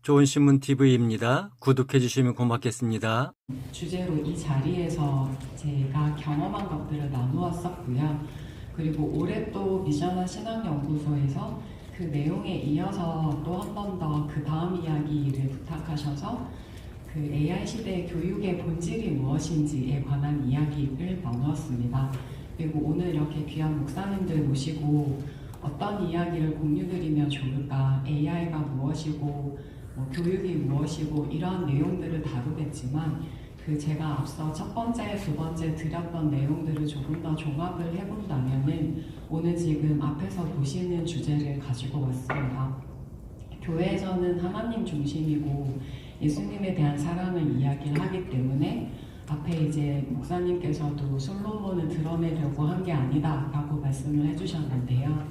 좋은신문 TV입니다. 구독해 주시면 고맙겠습니다. 주제로 이 자리에서 제가 경험한 것들을 나누었었고요. 그리고 올해 또 미션한 신앙연구소에서 그 내용에 이어서 또 한 번 더 그 다음 이야기를 부탁하셔서 그 AI 시대의 교육의 본질이 무엇인지에 관한 이야기를 나누었습니다. 그리고 오늘 이렇게 귀한 목사님들 모시고 어떤 이야기를 공유드리면 좋을까, AI가 무엇이고 교육이 무엇이고 이러한 내용들을 다루겠지만 그 제가 앞서 첫 번째, 두 번째 드렸던 내용들을 조금 더 종합을 해본다면은 오늘 지금 앞에서 보시는 주제를 가지고 왔습니다. 교회에서는 하나님 중심이고 예수님에 대한 사랑을 이야기를 하기 때문에 앞에 이제 목사님께서도 솔로몬을 드러내려고 한 게 아니다 라고 말씀을 해주셨는데요.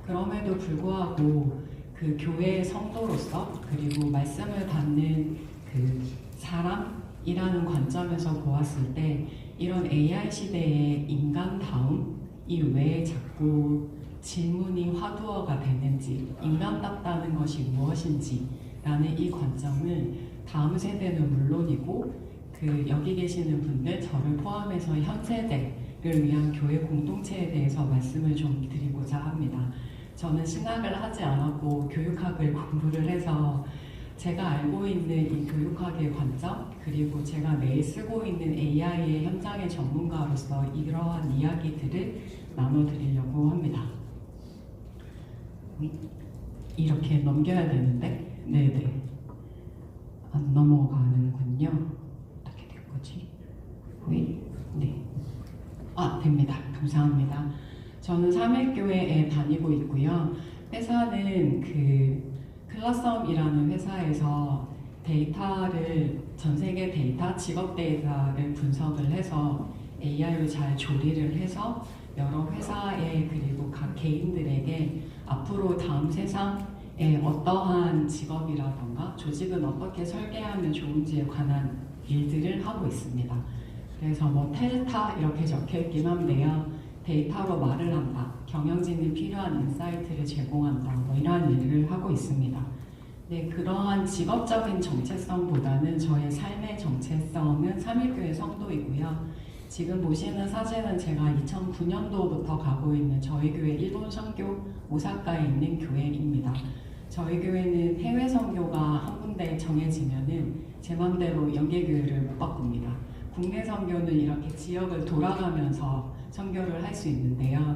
그럼에도 불구하고 그 교회의 성도로서 그리고 말씀을 받는 그 사람이라는 관점에서 보았을 때 이런 AI 시대의 인간다움이 왜 자꾸 질문이 화두어가 되는지, 인간답다는 것이 무엇인지 라는 이 관점을 다음 세대는 물론이고 그 여기 계시는 분들, 저를 포함해서 현 세대를 위한 교회 공동체에 대해서 말씀을 좀 드리고자 합니다. 저는 신학을 하지 않았고 교육학을 공부를 해서 제가 알고 있는 이 교육학의 관점, 그리고 제가 매일 쓰고 있는 AI의 현장의 전문가로서 이러한 이야기들을 나눠드리려고 합니다. 이렇게 넘겨야 되는데, 네네, 안 넘어가는군요. 어떻게 된 거지? 네, 됩니다. 감사합니다. 저는 삼일교회에 다니고 있고요. 회사는 그 클라썸이라는 회사에서 데이터를, 전 세계 데이터, 직업 데이터를 분석을 해서 AI로 잘 조리를 해서 여러 회사에 그리고 각 개인들에게 앞으로 다음 세상에 어떠한 직업이라던가 조직은 어떻게 설계하면 좋은지에 관한 일들을 하고 있습니다. 그래서 뭐 텔타 이렇게 적혀 있긴 한데요. 데이터로 말을 한다, 경영진이 필요한 인사이트를 제공한다, 뭐 이러한 일을 하고 있습니다. 네, 그러한 직업적인 정체성보다는 저의 삶의 정체성은 삼일교회 성도이고요. 지금 보시는 사진은 제가 2009년도부터 가고 있는 저희 교회 일본 선교 오사카에 있는 교회입니다. 저희 교회는 해외 선교가 한 군데 정해지면은 제 맘대로 연계교회를 못 바꿉니다. 국내 선교는 이렇게 지역을 돌아가면서 선교를 할 수 있는데요.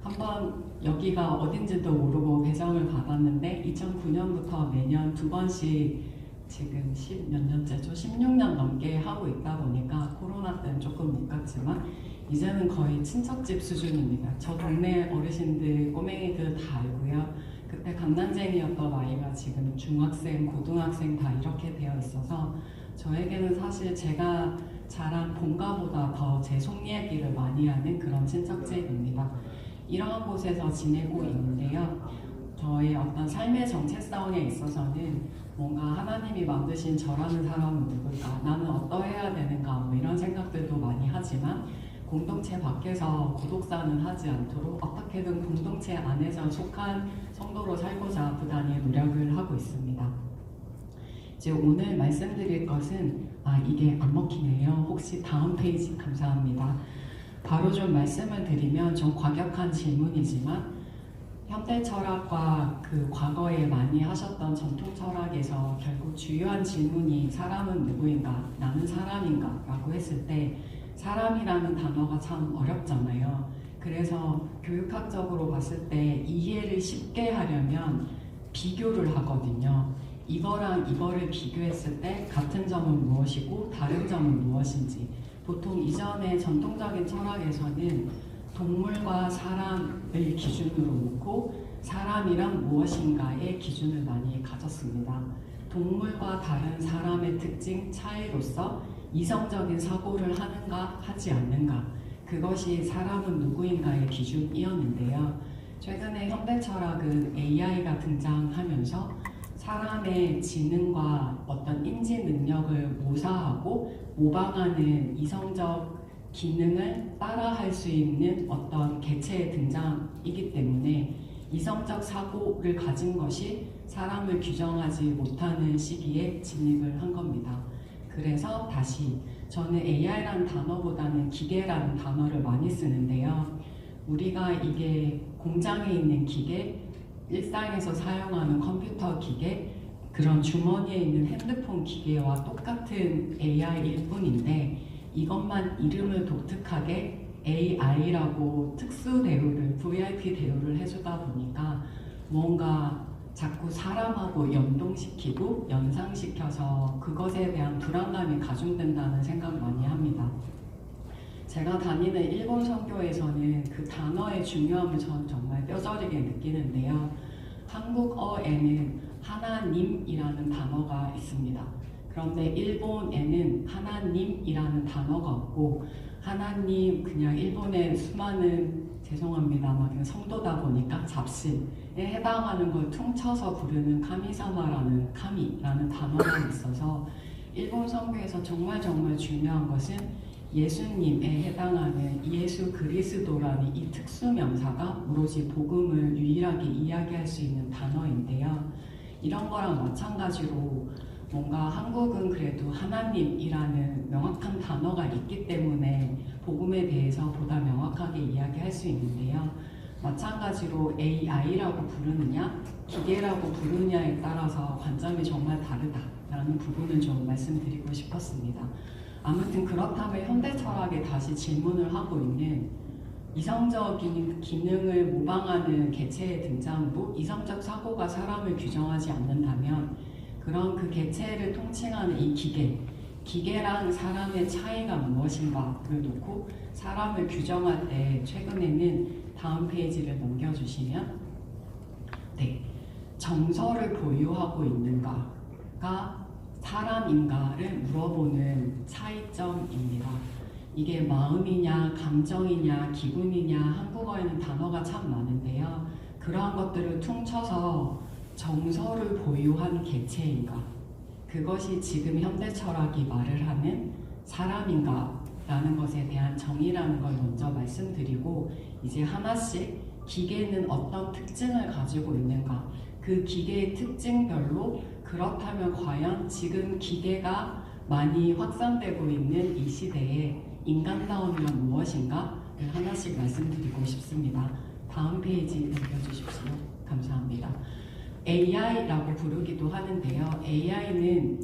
한번 여기가 어딘지도 모르고 배정을 받았는데 2009년부터 매년 2번씩 지금 10몇 년째죠? 16년 넘게 하고 있다 보니까 코로나 때는 조금 못 갔지만 이제는 거의 친척집 수준입니다. 저 동네 어르신들, 꼬맹이들 다 알고요. 그때 강남쟁이였던 아이가 지금 중학생, 고등학생 다 이렇게 되어 있어서 저에게는 사실 제가 자란 본가보다 더 제 속 이야기를 많이 하는 그런 친척집입니다. 이러한 곳에서 지내고 있는데요. 저의 어떤 삶의 정체성에 있어서는 뭔가 하나님이 만드신 저라는 사람은 누굴까? 나는 어떠해야 되는가? 뭐 이런 생각들도 많이 하지만 공동체 밖에서 구독자는 하지 않도록 어떻게든 공동체 안에서 속한 성도로 살고자 부단히 노력을 하고 있습니다. 이제 오늘 말씀드릴 것은 이게 안 먹히네요. 혹시 다음 페이지 감사합니다. 바로 좀 말씀을 드리면 좀 과격한 질문이지만 현대 철학과 그 과거에 많이 하셨던 전통 철학에서 결국 주요한 질문이 사람은 누구인가? 나는 사람인가? 라고 했을 때 사람이라는 단어가 참 어렵잖아요. 그래서 교육학적으로 봤을 때 이해를 쉽게 하려면 비교를 하거든요. 이거랑 이거를 비교했을 때 같은 점은 무엇이고 다른 점은 무엇인지, 보통 이전의 전통적인 철학에서는 동물과 사람을 기준으로 놓고 사람이란 무엇인가의 기준을 많이 가졌습니다. 동물과 다른 사람의 특징 차이로서 이성적인 사고를 하는가 하지 않는가, 그것이 사람은 누구인가의 기준이었는데요. 최근에 현대 철학은 AI가 등장하면서 사람의 지능과 어떤 인지 능력을 모사하고 모방하는 이성적 기능을 따라할 수 있는 어떤 개체의 등장이기 때문에 이성적 사고를 가진 것이 사람을 규정하지 못하는 시기에 진입을 한 겁니다. 그래서 다시 저는 AI라는 단어보다는 기계라는 단어를 많이 쓰는데요. 우리가 이게 공장에 있는 기계, 일상에서 사용하는 컴퓨터 기계, 그런 주머니에 있는 핸드폰 기계와 똑같은 AI일 뿐인데 이것만 이름을 독특하게 AI라고 특수 대우를, VIP 대우를 해주다 보니까 뭔가 자꾸 사람하고 연동시키고 연상시켜서 그것에 대한 불안감이 가중된다는 생각 많이 합니다. 제가 다니는 일본 선교에서는 그 단어의 중요함을 저는 정말 뼈저리게 느끼는데요. 한국어에는 하나님이라는 단어가 있습니다. 그런데 일본에는 하나님이라는 단어가 없고 하나님 그냥 일본의 수많은 죄송합니다만 그냥 성도다 보니까 잡신에 해당하는 걸 퉁쳐서 부르는 카미사마라는 카미라는 단어가 있어서 일본 선교에서 정말 중요한 것은 예수님에 해당하는 예수 그리스도라는 이 특수명사가 오로지 복음을 유일하게 이야기할 수 있는 단어인데요. 이런 거랑 마찬가지로 뭔가 한국은 그래도 하나님이라는 명확한 단어가 있기 때문에 복음에 대해서 보다 명확하게 이야기할 수 있는데요. 마찬가지로 AI라고 부르느냐, 기계라고 부르느냐에 따라서 관점이 정말 다르다라는 부분을 좀 말씀드리고 싶었습니다. 아무튼 그렇다면 현대 철학에 다시 질문을 하고 있는 이성적인 기능을 모방하는 개체의 등장으로 이성적 사고가 사람을 규정하지 않는다면 그런 그 개체를 통칭하는 이 기계랑 사람의 차이가 무엇인가를 놓고 사람을 규정할 때 최근에는 다음 페이지를 넘겨주시면 네, 정서를 보유하고 있는가가 사람인가를 물어보는 차이점입니다. 이게 마음이냐, 감정이냐, 기분이냐, 한국어에는 단어가 참 많은데요. 그러한 것들을 퉁쳐서 정서를 보유한 개체인가? 그것이 지금 현대 철학이 말을 하는 사람인가? 라는 것에 대한 정의라는 걸 먼저 말씀드리고 이제 하나씩 기계는 어떤 특징을 가지고 있는가? 그 기계의 특징별로 그렇다면 과연 지금 기계가 많이 확산되고 있는 이 시대에 인간다움이란 무엇인가를 하나씩 말씀드리고 싶습니다. 다음 페이지 넘겨주십시오. 감사합니다. AI라고 부르기도 하는데요. AI는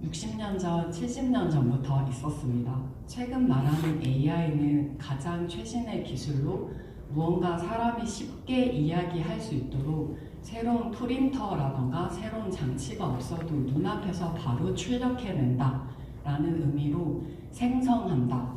60년 전, 70년 전부터 있었습니다. 최근 말하는 AI는 가장 최신의 기술로 무언가 사람이 쉽게 이야기할 수 있도록 새로운 프린터라던가 새로운 장치가 없어도 눈앞에서 바로 출력해낸다 라는 의미로 생성한다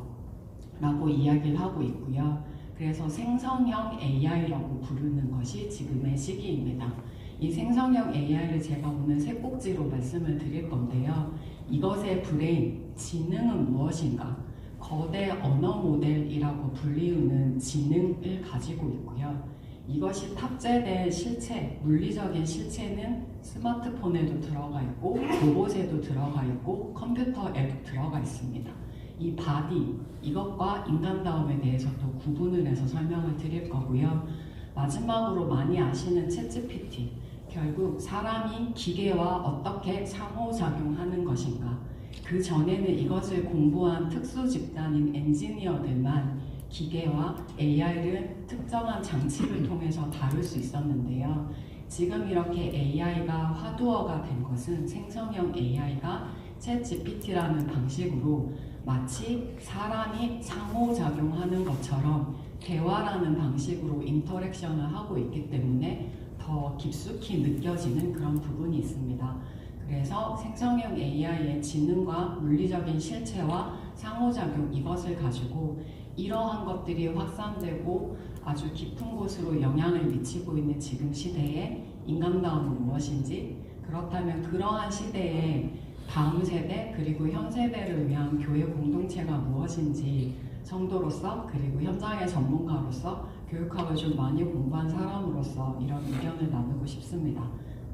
라고 이야기를 하고 있고요. 그래서 생성형 AI라고 부르는 것이 지금의 시기입니다. 이 생성형 AI를 제가 오늘 세 꼭지로 말씀을 드릴 건데요. 이것의 브레인, 지능은 무엇인가? 거대 언어 모델이라고 불리우는 지능을 가지고 있고요. 이것이 탑재된 실체, 물리적인 실체는 스마트폰에도 들어가 있고 로봇에도 들어가 있고 컴퓨터에도 들어가 있습니다. 이 바디, 이것과 인간다움에 대해서도 구분을 해서 설명을 드릴 거고요. 마지막으로 많이 아시는 챗GPT, 결국 사람이 기계와 어떻게 상호작용하는 것인가. 그 전에는 이것을 공부한 특수 집단인 엔지니어들만 기계와 AI를 특정한 장치를 통해서 다룰 수 있었는데요. 지금 이렇게 AI가 화두어가 된 것은 생성형 AI가 챗GPT라는 방식으로 마치 사람이 상호작용하는 것처럼 대화라는 방식으로 인터랙션을 하고 있기 때문에 더 깊숙이 느껴지는 그런 부분이 있습니다. 그래서 생성형 AI의 지능과 물리적인 실체와 상호작용 이것을 가지고 이러한 것들이 확산되고 아주 깊은 곳으로 영향을 미치고 있는 지금 시대에 인간다움은 무엇인지, 그렇다면 그러한 시대에 다음 세대 그리고 현 세대를 위한 교회 공동체가 무엇인지 성도로서 그리고 현장의 전문가로서 교육학을 좀 많이 공부한 사람으로서 이런 의견을 나누고 싶습니다.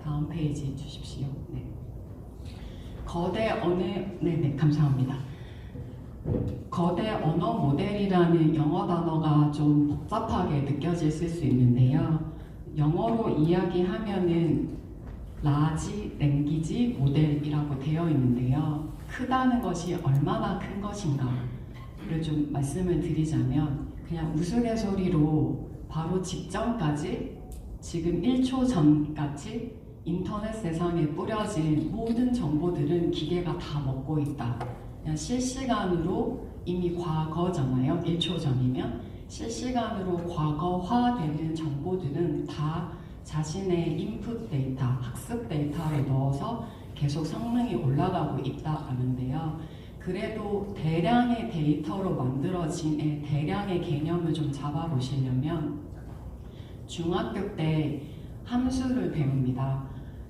다음 페이지 주십시오. 네. 감사합니다. 거대 언어 모델이라는 영어 단어가 좀 복잡하게 느껴질 수 있는데요. 영어로 이야기하면은 라지 랭귀지 모델이라고 되어 있는데요. 크다는 것이 얼마나 큰 것인가를 좀 말씀을 드리자면 그냥 우스갯소리로 바로 직전까지 지금 1초 전까지 인터넷 세상에 뿌려진 모든 정보들은 기계가 다 먹고 있다. 그냥 실시간으로 이미 과거잖아요. 1초 전이면 실시간으로 과거화되는 정보들은 다 자신의 인풋 데이터, 학습 데이터를 넣어서 계속 성능이 올라가고 있다는데요. 그래도 대량의 데이터로 만들어진 대량의 개념을 좀 잡아보시려면 중학교 때 함수를 배웁니다.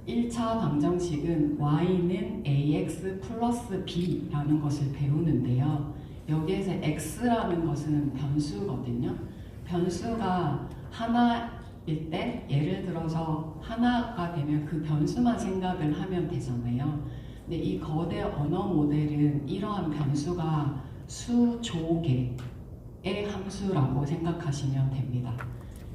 1차 방정식은 y는 ax 플러스 b라는 것을 배우는데요. 여기에서 x라는 것은 변수거든요. 변수가 하나일 때 예를 들어서 하나가 되면 그 변수만 생각을 하면 되잖아요. 근데 이 거대 언어 모델은 이러한 변수가 수조 개의 함수라고 생각하시면 됩니다.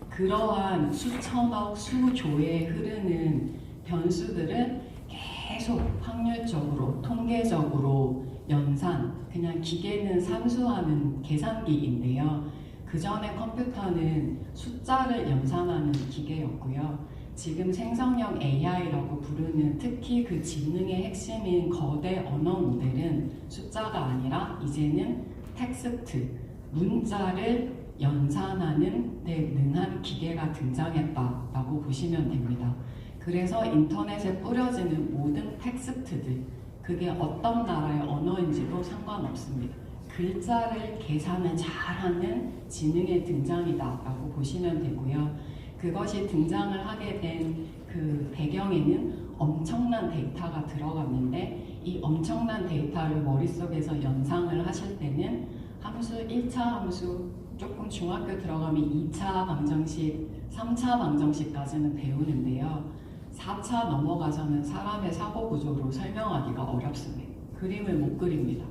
그러한 수천억, 수조에 흐르는 변수들은 계속 확률적으로, 통계적으로 연산, 그냥 기계는 산수하는 계산기인데요. 그 전에 컴퓨터는 숫자를 연산하는 기계였고요. 지금 생성형 AI라고 부르는 특히 그 지능의 핵심인 거대 언어 모델은 숫자가 아니라 이제는 텍스트, 문자를 연산하는 데 능한 기계가 등장했다라고 보시면 됩니다. 그래서 인터넷에 뿌려지는 모든 텍스트들, 그게 어떤 나라의 언어인지도 상관없습니다. 글자를 계산을 잘하는 지능의 등장이다라고 보시면 되고요. 그것이 등장을 하게 된 그 배경에는 엄청난 데이터가 들어갔는데 이 엄청난 데이터를 머릿속에서 연상을 하실 때는 함수 1차 함수 조금 중학교 들어가면 2차 방정식, 3차 방정식까지는 배우는데요. 4차 넘어가서는 사람의 사고 구조로 설명하기가 어렵습니다. 그림을 못 그립니다.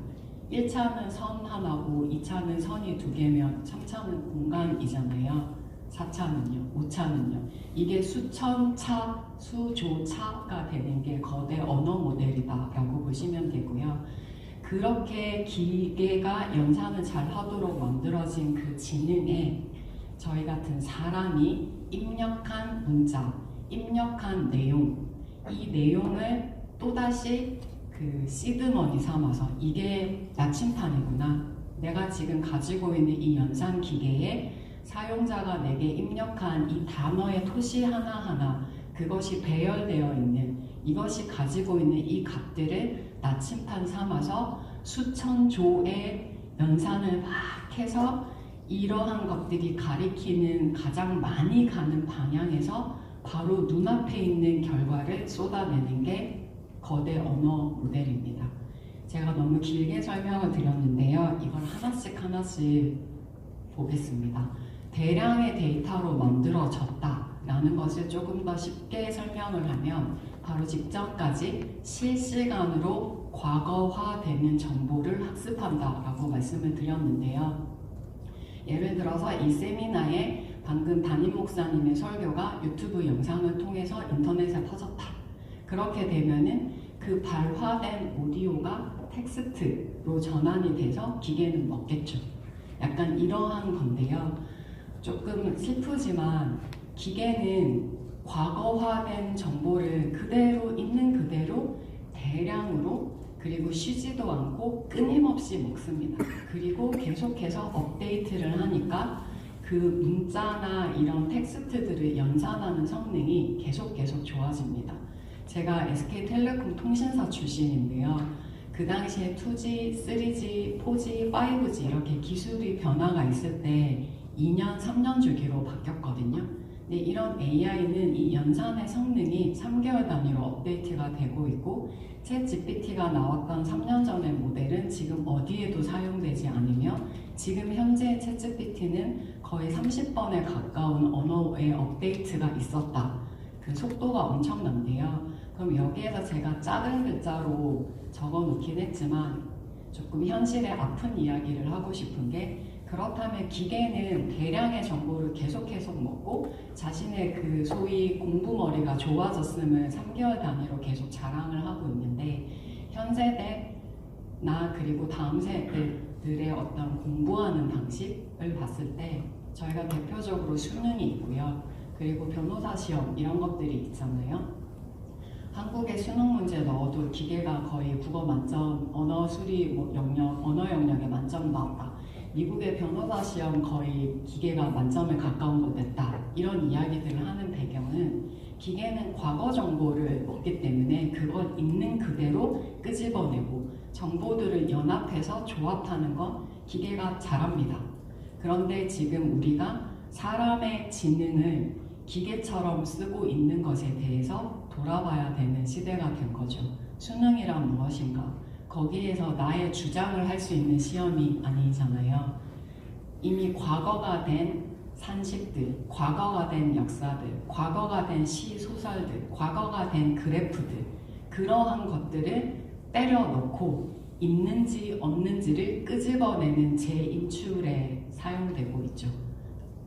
1차는 선 하나고 2차는 선이 2개면 3차는 공간이잖아요. 4차는요, 5차는요. 이게 수천 차, 수조 차가 되는 게 거대 언어 모델이다라고 보시면 되고요. 그렇게 기계가 연산을 잘 하도록 만들어진 그 지능에 저희 같은 사람이 입력한 문자, 입력한 내용, 이 내용을 또다시 그 시드머니 삼아서 이게 나침판이구나. 내가 지금 가지고 있는 이 연산 기계에 사용자가 내게 입력한 이 단어의 토시 하나하나 그것이 배열되어 있는 이것이 가지고 있는 이 값들을 나침판 삼아서 수천 조의 연산을 막 해서 이러한 것들이 가리키는 가장 많이 가는 방향에서 바로 눈앞에 있는 결과를 쏟아내는 게 거대 언어 모델입니다. 제가 너무 길게 설명을 드렸는데요. 이걸 하나씩 하나씩 보겠습니다. 대량의 데이터로 만들어졌다라는 것을 조금 더 쉽게 설명을 하면 바로 직전까지 실시간으로 과거화되는 정보를 학습한다라고 말씀을 드렸는데요. 예를 들어서 이 세미나에 방금 담임 목사님의 설교가 유튜브 영상을 통해서 인터넷에 퍼졌다. 그렇게 되면은 그 발화된 오디오가 텍스트로 전환이 돼서 기계는 먹겠죠. 약간 이러한 건데요. 조금 슬프지만 기계는 과거화된 정보를 그대로 있는 그대로 대량으로 그리고 쉬지도 않고 끊임없이 먹습니다. 그리고 계속해서 업데이트를 하니까 그 문자나 이런 텍스트들을 연산하는 성능이 계속 좋아집니다. 제가 SK텔레콤 통신사 출신인데요. 그 당시에 2G, 3G, 4G, 5G 이렇게 기술이 변화가 있을 때 2년, 3년 주기로 바뀌었거든요. 근데 이런 AI는 이 연산의 성능이 3개월 단위로 업데이트가 되고 있고 챗GPT가 나왔던 3년 전의 모델은 지금 어디에도 사용되지 않으며 지금 현재 챗GPT는 거의 30번에 가까운 언어의 업데이트가 있었다. 그 속도가 엄청난데요. 그럼 여기에서 제가 작은 글자로 적어 놓긴 했지만 조금 현실의 아픈 이야기를 하고 싶은 게 그렇다면 기계는 대량의 정보를 계속 먹고 자신의 그 소위 공부머리가 좋아졌음을 3개월 단위로 계속 자랑을 하고 있는데, 현 세대나 그리고 다음 세대들의 어떤 공부하는 방식을 봤을 때 저희가 대표적으로 수능이 있고요. 그리고 변호사 시험 이런 것들이 있잖아요. 한국의 수능 문제 넣어도 기계가 거의 국어 만점, 언어 수리 영역, 언어 영역에 만점 나왔다. 미국의 변호사 시험 거의 기계가 만점에 가까운 거 냈다. 이런 이야기들을 하는 배경은 기계는 과거 정보를 먹기 때문에 그걸 있는 그대로 끄집어내고 정보들을 연합해서 조합하는 건 기계가 잘합니다. 그런데 지금 우리가 사람의 지능을 기계처럼 쓰고 있는 것에 대해서 돌아봐야 되는 시대가 된 거죠. 수능이란 무엇인가? 거기에서 나의 주장을 할 수 있는 시험이 아니잖아요. 이미 과거가 된 산식들, 과거가 된 역사들, 과거가 된 시, 소설들, 과거가 된 그래프들, 그러한 것들을 때려넣고 있는지 없는지를 끄집어내는 재인출에 사용되고 있죠.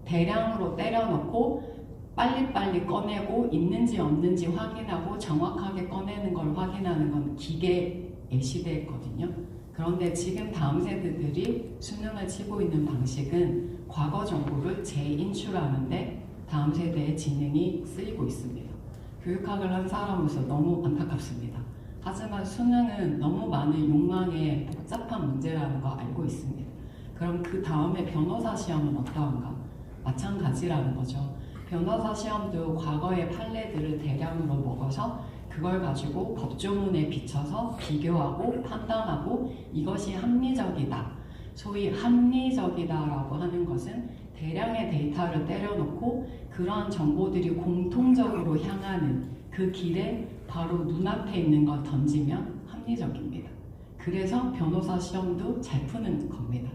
대량으로 때려넣고 빨리빨리 꺼내고 있는지 없는지 확인하고 정확하게 꺼내는 걸 확인하는 건 기계의 시대였거든요. 그런데 지금 다음 세대들이 수능을 치고 있는 방식은 과거 정보를 재인출하는데 다음 세대의 지능이 쓰이고 있습니다. 교육학을 한 사람으로서 너무 안타깝습니다. 하지만 수능은 너무 많은 욕망의 복잡한 문제라는 거 알고 있습니다. 그럼 그 다음에 변호사 시험은 어떠한가? 마찬가지라는 거죠. 변호사 시험도 과거의 판례들을 대량으로 먹어서 그걸 가지고 법조문에 비춰서 비교하고 판단하고 이것이 합리적이다. 소위 합리적이다라고 하는 것은 대량의 데이터를 때려놓고 그러한 정보들이 공통적으로 향하는 그 길에 바로 눈앞에 있는 걸 던지면 합리적입니다. 그래서 변호사 시험도 잘 푸는 겁니다.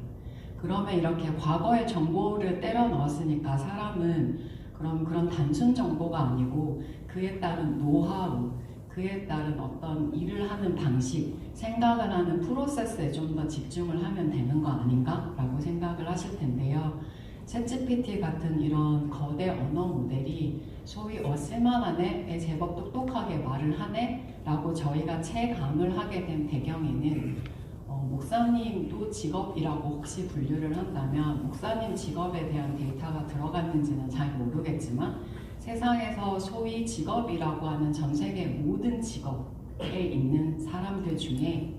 그러면 이렇게 과거의 정보를 때려 넣었으니까 사람은 그런 단순 정보가 아니고 그에 따른 노하우, 그에 따른 어떤 일을 하는 방식, 생각을 하는 프로세스에 좀 더 집중을 하면 되는 거 아닌가? 라고 생각을 하실 텐데요. 챗GPT 같은 이런 거대 언어 모델이 소위 쓸만하네, 제법 똑똑하게 말을 하네? 라고 저희가 체감을 하게 된 배경에는 목사님도 직업이라고 혹시 분류를 한다면 목사님 직업에 대한 데이터가 들어갔는지는 잘 모르겠지만 세상에서 소위 직업이라고 하는 전 세계 모든 직업에 있는 사람들 중에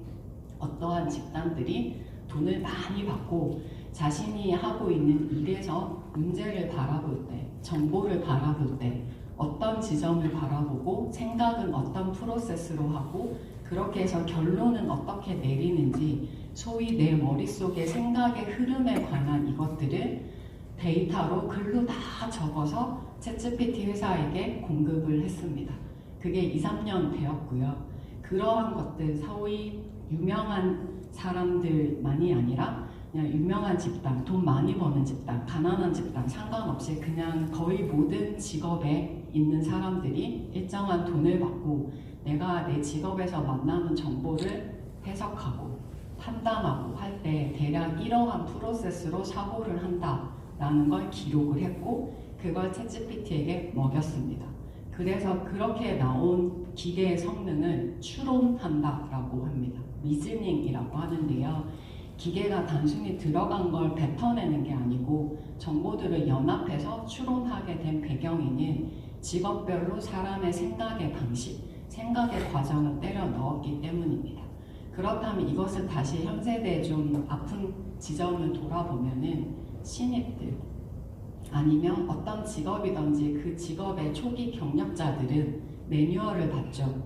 어떠한 집단들이 돈을 많이 받고 자신이 하고 있는 일에서 문제를 바라볼 때, 정보를 바라볼 때 어떤 지점을 바라보고 생각은 어떤 프로세스로 하고 그렇게 해서 결론은 어떻게 내리는지 소위 내 머릿속의 생각의 흐름에 관한 이것들을 데이터로 글로 다 적어서 챗GPT 회사에게 공급을 했습니다. 그게 2, 3년 되었고요. 그러한 것들 소위 유명한 사람들만이 아니라 그냥 유명한 집단, 돈 많이 버는 집단, 가난한 집단 상관없이 그냥 거의 모든 직업에 있는 사람들이 일정한 돈을 받고 내가 내 직업에서 만나는 정보를 해석하고 판단하고 할 때 대략 이러한 프로세스로 사고를 한다라는 걸 기록을 했고 그걸 챗GPT에게 먹였습니다. 그래서 그렇게 나온 기계의 성능을 추론한다라고 합니다. 리즈닝이라고 하는데요. 기계가 단순히 들어간 걸 뱉어내는 게 아니고 정보들을 연합해서 추론하게 된 배경에는 직업별로 사람의 생각의 방식, 생각의 과정을 때려 넣었기 때문입니다. 그렇다면 이것을 다시 현 세대의 좀 아픈 지점을 돌아보면은 신입들 아니면 어떤 직업이든지 그 직업의 초기 경력자들은 매뉴얼을 받죠.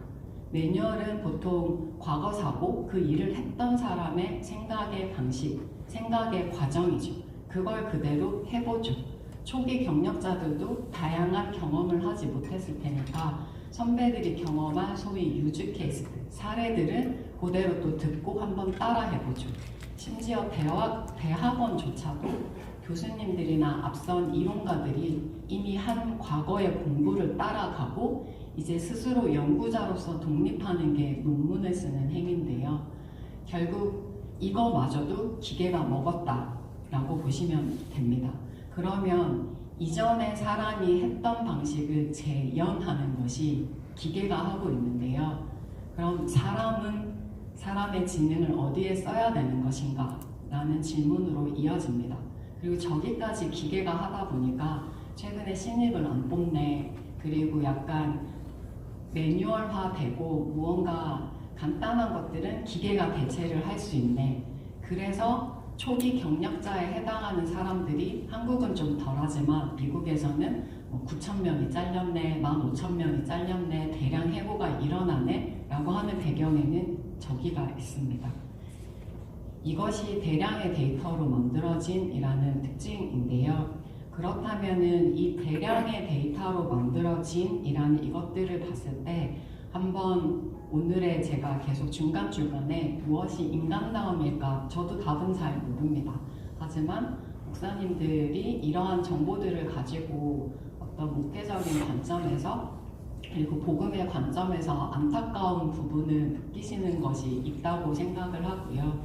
매뉴얼은 보통 과거 사고 그 일을 했던 사람의 생각의 방식, 생각의 과정이죠. 그걸 그대로 해보죠. 초기 경력자들도 다양한 경험을 하지 못했을 테니까 선배들이 경험한 소위 유즈 케이스들, 사례들을 그대로 또 듣고 한번 따라 해보죠. 심지어 대학원조차도 교수님들이나 앞선 이론가들이 이미 한 과거의 공부를 따라가고 이제 스스로 연구자로서 독립하는 게 논문을 쓰는 행위인데요. 결국 이거마저도 기계가 먹었다 라고 보시면 됩니다. 그러면 이전에 사람이 했던 방식을 재현하는 것이 기계가 하고 있는데요. 그럼 사람의 지능을 어디에 써야 되는 것인가? 라는 질문으로 이어집니다. 그리고 저기까지 기계가 하다 보니까 최근에 신입을 안 뽑네. 그리고 약간 매뉴얼화되고 무언가 간단한 것들은 기계가 대체를 할 수 있네. 그래서 초기 경력자에 해당하는 사람들이 한국은 좀 덜하지만 미국에서는 9,000명이 잘렸네, 15,000명이 잘렸네, 대량 해고가 일어나네 라고 하는 배경에는 저기가 있습니다. 이것이 대량의 데이터로 만들어진 이라는 특징인데요. 그렇다면은 이 대량의 데이터로 만들어진 이라는 이것들을 봤을 때 한번 오늘의 제가 계속 중간중간에 무엇이 인간다움일까 저도 답은 잘 모릅니다. 하지만 목사님들이 이러한 정보들을 가지고 어떤 목회적인 관점에서 그리고 복음의 관점에서 안타까운 부분을 느끼시는 것이 있다고 생각을 하고요.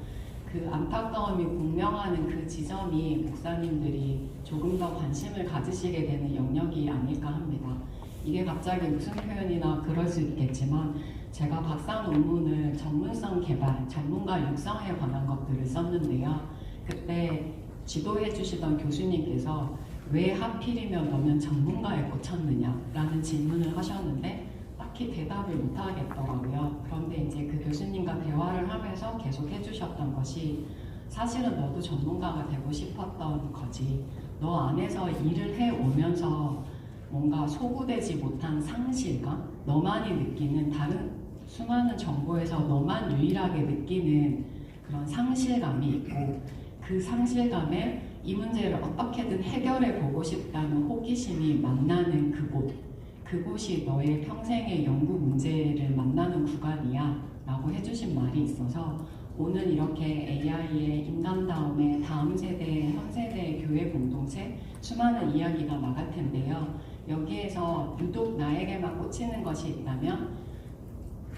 그 안타까움이 공명하는 그 지점이 목사님들이 조금 더 관심을 가지시게 되는 영역이 아닐까 합니다. 이게 갑자기 무슨 표현이나 그럴 수 있겠지만 제가 박사 논문을 전문성 개발, 전문가 육성에 관한 것들을 썼는데요. 그때 지도해 주시던 교수님께서 왜 하필이면 너는 전문가에 꽂혔느냐 라는 질문을 하셨는데 딱히 대답을 못 하겠더라고요. 그런데 이제 그 교수님과 대화를 하면서 계속 해주셨던 것이 사실은 너도 전문가가 되고 싶었던 거지. 너 안에서 일을 해오면서 뭔가 소구되지 못한 상실감, 너만이 느끼는 다른 수많은 정보에서 너만 유일하게 느끼는 그런 상실감이 있고 그 상실감에 이 문제를 어떻게든 해결해 보고 싶다는 호기심이 만나는 그곳이 너의 평생의 연구 문제를 만나는 구간이야 라고 해주신 말이 있어서 오늘 이렇게 AI의 인간다움의 다음 세대, 현 세대의 교회 공동체 수많은 이야기가 나갈 텐데요. 여기에서 유독 나에게만 꽂히는 것이 있다면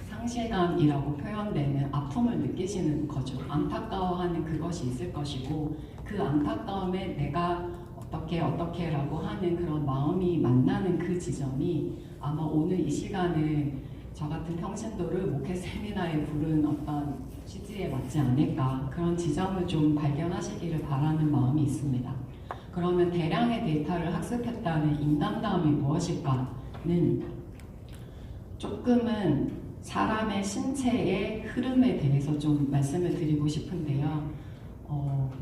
상실감이라고 표현되는 아픔을 느끼시는 거죠. 안타까워하는 그것이 있을 것이고 그 안타까움에 내가 어떻게라고 하는 그런 마음이 만나는 그 지점이 아마 오늘 이 시간을 저 같은 평신도를 목회 세미나에 부른 어떤 취지에 맞지 않을까 그런 지점을 좀 발견하시기를 바라는 마음이 있습니다. 그러면 대량의 데이터를 학습했다는 인간다움이 무엇일까는 조금은 사람의 신체의 흐름에 대해서 좀 말씀을 드리고 싶은데요.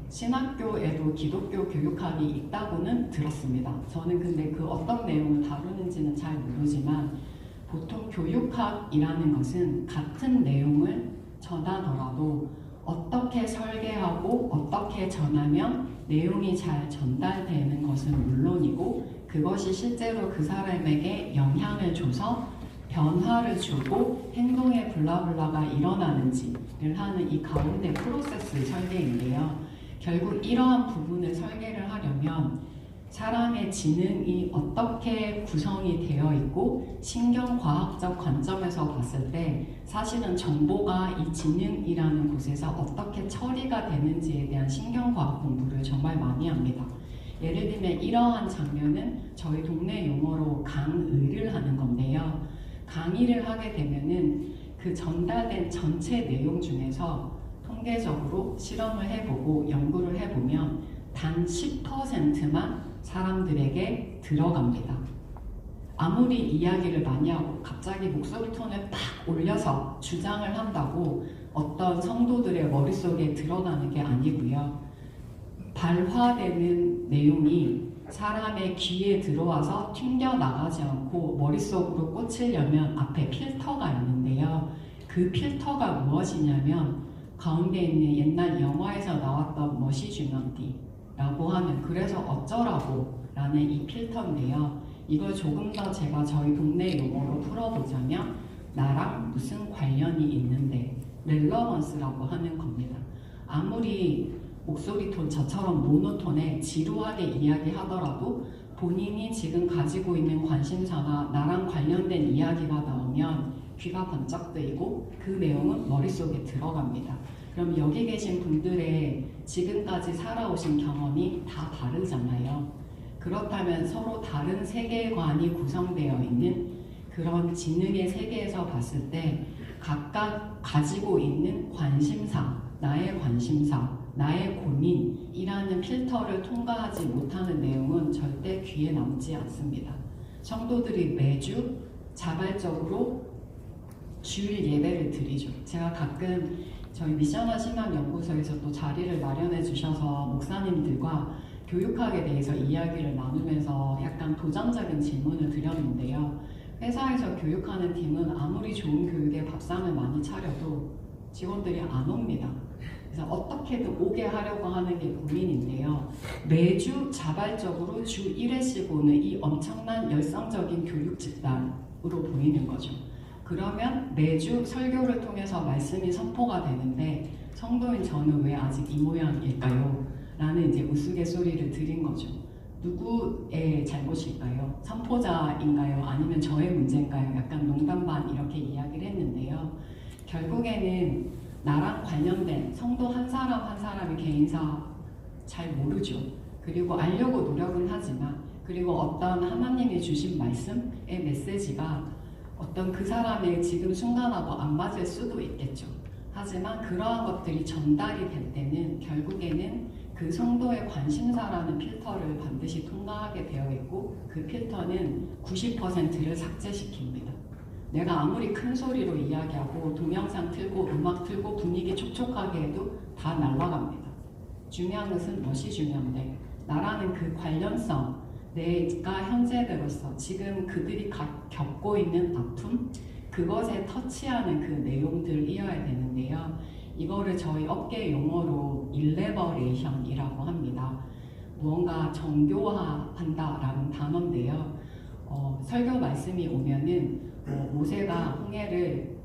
신학교에도 기독교 교육학이 있다고는 들었습니다. 저는 근데 그 어떤 내용을 다루는지는 잘 모르지만 보통 교육학이라는 것은 같은 내용을 전하더라도 어떻게 설계하고 어떻게 전하면 내용이 잘 전달되는 것은 물론이고 그것이 실제로 그 사람에게 영향을 줘서 변화를 주고 행동의 블라블라가 일어나는지를 하는 이 가운데 프로세스 설계인데요. 결국 이러한 부분을 설계를 하려면 사람의 지능이 어떻게 구성이 되어 있고 신경과학적 관점에서 봤을 때 사실은 정보가 이 지능이라는 곳에서 어떻게 처리가 되는지에 대한 신경과학 공부를 정말 많이 합니다. 예를 들면 이러한 장면은 저희 동네 용어로 강의를 하는 건데요. 강의를 하게 되면은 그 전달된 전체 내용 중에서 통계적으로 실험을 해보고 연구를 해보면 단 10%만 사람들에게 들어갑니다. 아무리 이야기를 많이 하고 갑자기 목소리 톤을 딱 올려서 주장을 한다고 어떤 성도들의 머릿속에 들어가는 게 아니고요. 발화되는 내용이 사람의 귀에 들어와서 튕겨나가지 않고 머릿속으로 꽂히려면 앞에 필터가 있는데요. 그 필터가 무엇이냐면 가운데 있는 옛날 영화에서 나왔던 멋이 주면띠라고 하는 그래서 어쩌라고 라는 이 필터인데요. 이걸 조금 더 제가 저희 동네 용어로 풀어보자면 나랑 무슨 관련이 있는데 렐러번스라고 하는 겁니다. 아무리 목소리 톤 저처럼 모노톤에 지루하게 이야기하더라도 본인이 지금 가지고 있는 관심사가 나랑 관련된 이야기가 나오면 귀가 번쩍 뜨이고 그 내용은 머릿속에 들어갑니다. 그럼 여기 계신 분들의 지금까지 살아오신 경험이 다 다르잖아요. 그렇다면 서로 다른 세계관이 구성되어 있는 그런 지능의 세계에서 봤을 때 각각 가지고 있는 관심사, 나의 관심사, 나의 고민이라는 필터를 통과하지 못하는 내용은 절대 귀에 남지 않습니다. 성도들이 매주 자발적으로 주일 예배를 드리죠. 제가 가끔 저희 미션화 신학연구소에서 또 자리를 마련해 주셔서 목사님들과 교육학에 대해서 이야기를 나누면서 약간 도전적인 질문을 드렸는데요. 회사에서 교육하는 팀은 아무리 좋은 교육에 밥상을 많이 차려도 직원들이 안 옵니다. 그래서 어떻게든 오게 하려고 하는 게 고민인데요. 매주 자발적으로 주 1회씩 오는 이 엄청난 열성적인 교육 집단으로 보이는 거죠. 그러면 매주 설교를 통해서 말씀이 선포가 되는데 성도인 저는 왜 아직 이 모양일까요? 라는 이제 우스갯소리를 드린 거죠. 누구의 잘못일까요? 선포자인가요? 아니면 저의 문제인가요? 약간 농담 반 이렇게 이야기를 했는데요. 결국에는 나랑 관련된 성도 한 사람 한 사람의 개인사 잘 모르죠. 그리고 알려고 노력은 하지만 그리고 어떤 하나님이 주신 말씀의 메시지가 어떤 그 사람의 지금 순간하고 안 맞을 수도 있겠죠. 하지만 그러한 것들이 전달이 될 때는 결국에는 그 성도의 관심사라는 필터를 반드시 통과하게 되어 있고 그 필터는 90%를 삭제시킵니다. 내가 아무리 큰 소리로 이야기하고 동영상 틀고 음악 틀고 분위기 촉촉하게 해도 다 날아갑니다. 중요한 것은 무엇이 중요한데 나라는 그 관련성, 내가 현재대로서 지금 그들이 겪고 있는 아픔, 그것에 터치하는 그 내용들이어야 되는데요. 이거를 저희 업계 용어로 일레버레이션이라고 합니다. 무언가 정교화한다라는 단어인데요. 설교 말씀이 오면은 모세가 홍해를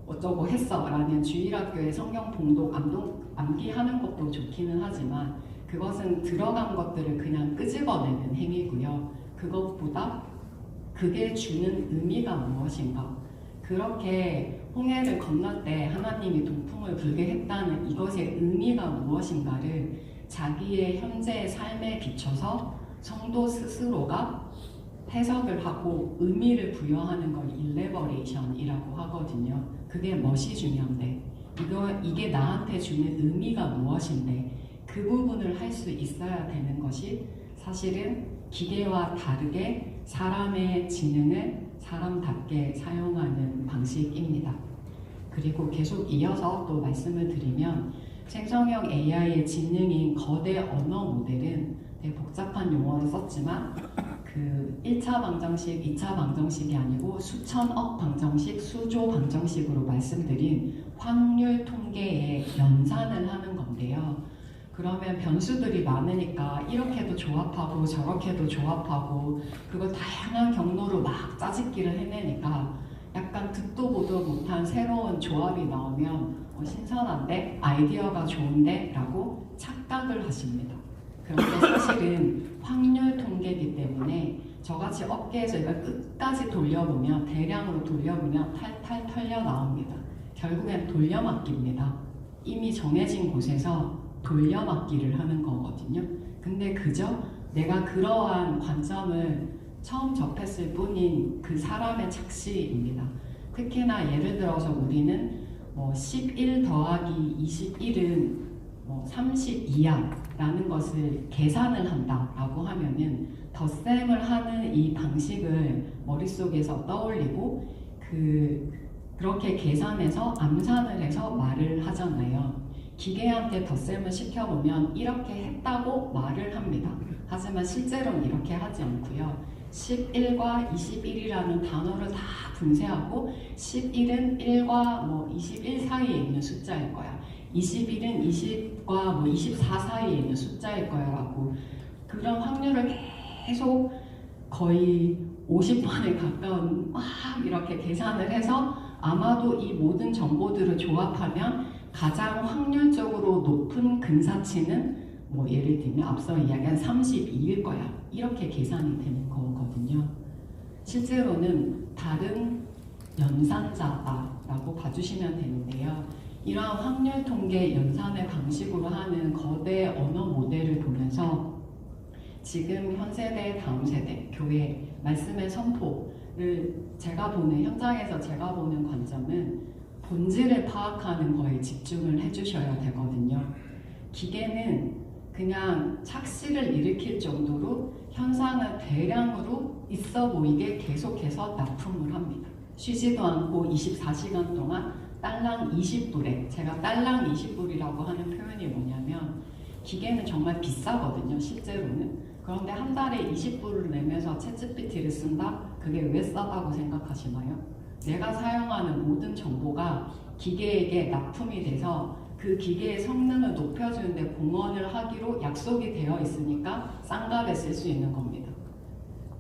어쩌고 했어 라는 주일학교의 성경 봉독 암기하는 것도 좋기는 하지만 그것은 들어간 것들을 그냥 끄집어내는 행위고요. 그것보다 그게 주는 의미가 무엇인가? 그렇게 홍해를 건널 때 하나님이 동풍을 불게 했다는 이것의 의미가 무엇인가를 자기의 현재의 삶에 비춰서 성도 스스로가 해석을 하고 의미를 부여하는 걸 일레버레이션이라고 하거든요. 그게 무엇이 중요한데 이게 나한테 주는 의미가 무엇인데 그 부분을 할 수 있어야 되는 것이 사실은 기계와 다르게 사람의 지능을 사람답게 사용하는 방식입니다. 그리고 계속 이어서 또 말씀을 드리면 생성형 AI의 지능인 거대 언어 모델은 되게 복잡한 용어를 썼지만 그 1차 방정식, 2차 방정식이 아니고 수천억 방정식, 수조 방정식으로 말씀드린 확률 통계의 연산을 하는 건데요. 그러면 변수들이 많으니까 이렇게도 조합하고 저렇게도 조합하고 그걸 다양한 경로로 막 짜집기를 해내니까 약간 듣도 보도 못한 새로운 조합이 나오면 신선한데? 아이디어가 좋은데? 라고 착각을 하십니다. 그런데 사실은 확률 통계이기 때문에 저같이 업계에서 이걸 끝까지 돌려보면 대량으로 돌려보면 탈탈 털려 나옵니다. 결국엔 돌려막기입니다. 이미 정해진 곳에서 돌려막기를 하는 거거든요. 근데 그저 내가 그러한 관점을 처음 접했을 뿐인 그 사람의 착시입니다. 특히나 예를 들어서 우리는 11 더하기 21은 32야 라는 것을 계산을 한다라고 하면은 덧셈을 하는 이 방식을 머릿속에서 떠올리고 그렇게 계산해서 암산을 해서 말을 하잖아요. 기계한테 덧셈을 시켜보면 이렇게 했다고 말을 합니다. 하지만 실제로는 이렇게 하지 않고요. 11과 21이라는 단어를 다 분쇄하고 11은 1과 21 사이에 있는 숫자일 거야. 21은 20과 24 사이에 있는 숫자일 거야 라고 그런 확률을 계속 거의 50번에 가까운 막 이렇게 계산을 해서 아마도 이 모든 정보들을 조합하면 가장 확률적으로 높은 근사치는 예를 들면 앞서 이야기한 32일 거야. 이렇게 계산이 되는 거거든요. 실제로는 다른 연산자다라고 봐주시면 되는데요. 이러한 확률 통계 연산을 방식으로 하는 거대 언어 모델을 보면서 지금 현 세대, 다음 세대, 교회, 말씀의 선포를 제가 보는 현장에서 제가 보는 관점은 본질을 파악하는 거에 집중을 해주셔야 되거든요. 기계는 그냥 착시를 일으킬 정도로 현상을 대량으로 있어 보이게 계속해서 납품을 합니다. 쉬지도 않고 24시간 동안 딸랑 20불에, 제가 딸랑 20불이라고 하는 표현이 뭐냐면 기계는 정말 비싸거든요, 실제로는. 그런데 한 달에 20불을 내면서 챗GPT를 쓴다? 그게 왜 싸다고 생각하시나요? 내가 사용하는 모든 정보가 기계에게 납품이 돼서 그 기계의 성능을 높여주는데 공헌을 하기로 약속이 되어 있으니까 싼 값에 쓸 수 있는 겁니다.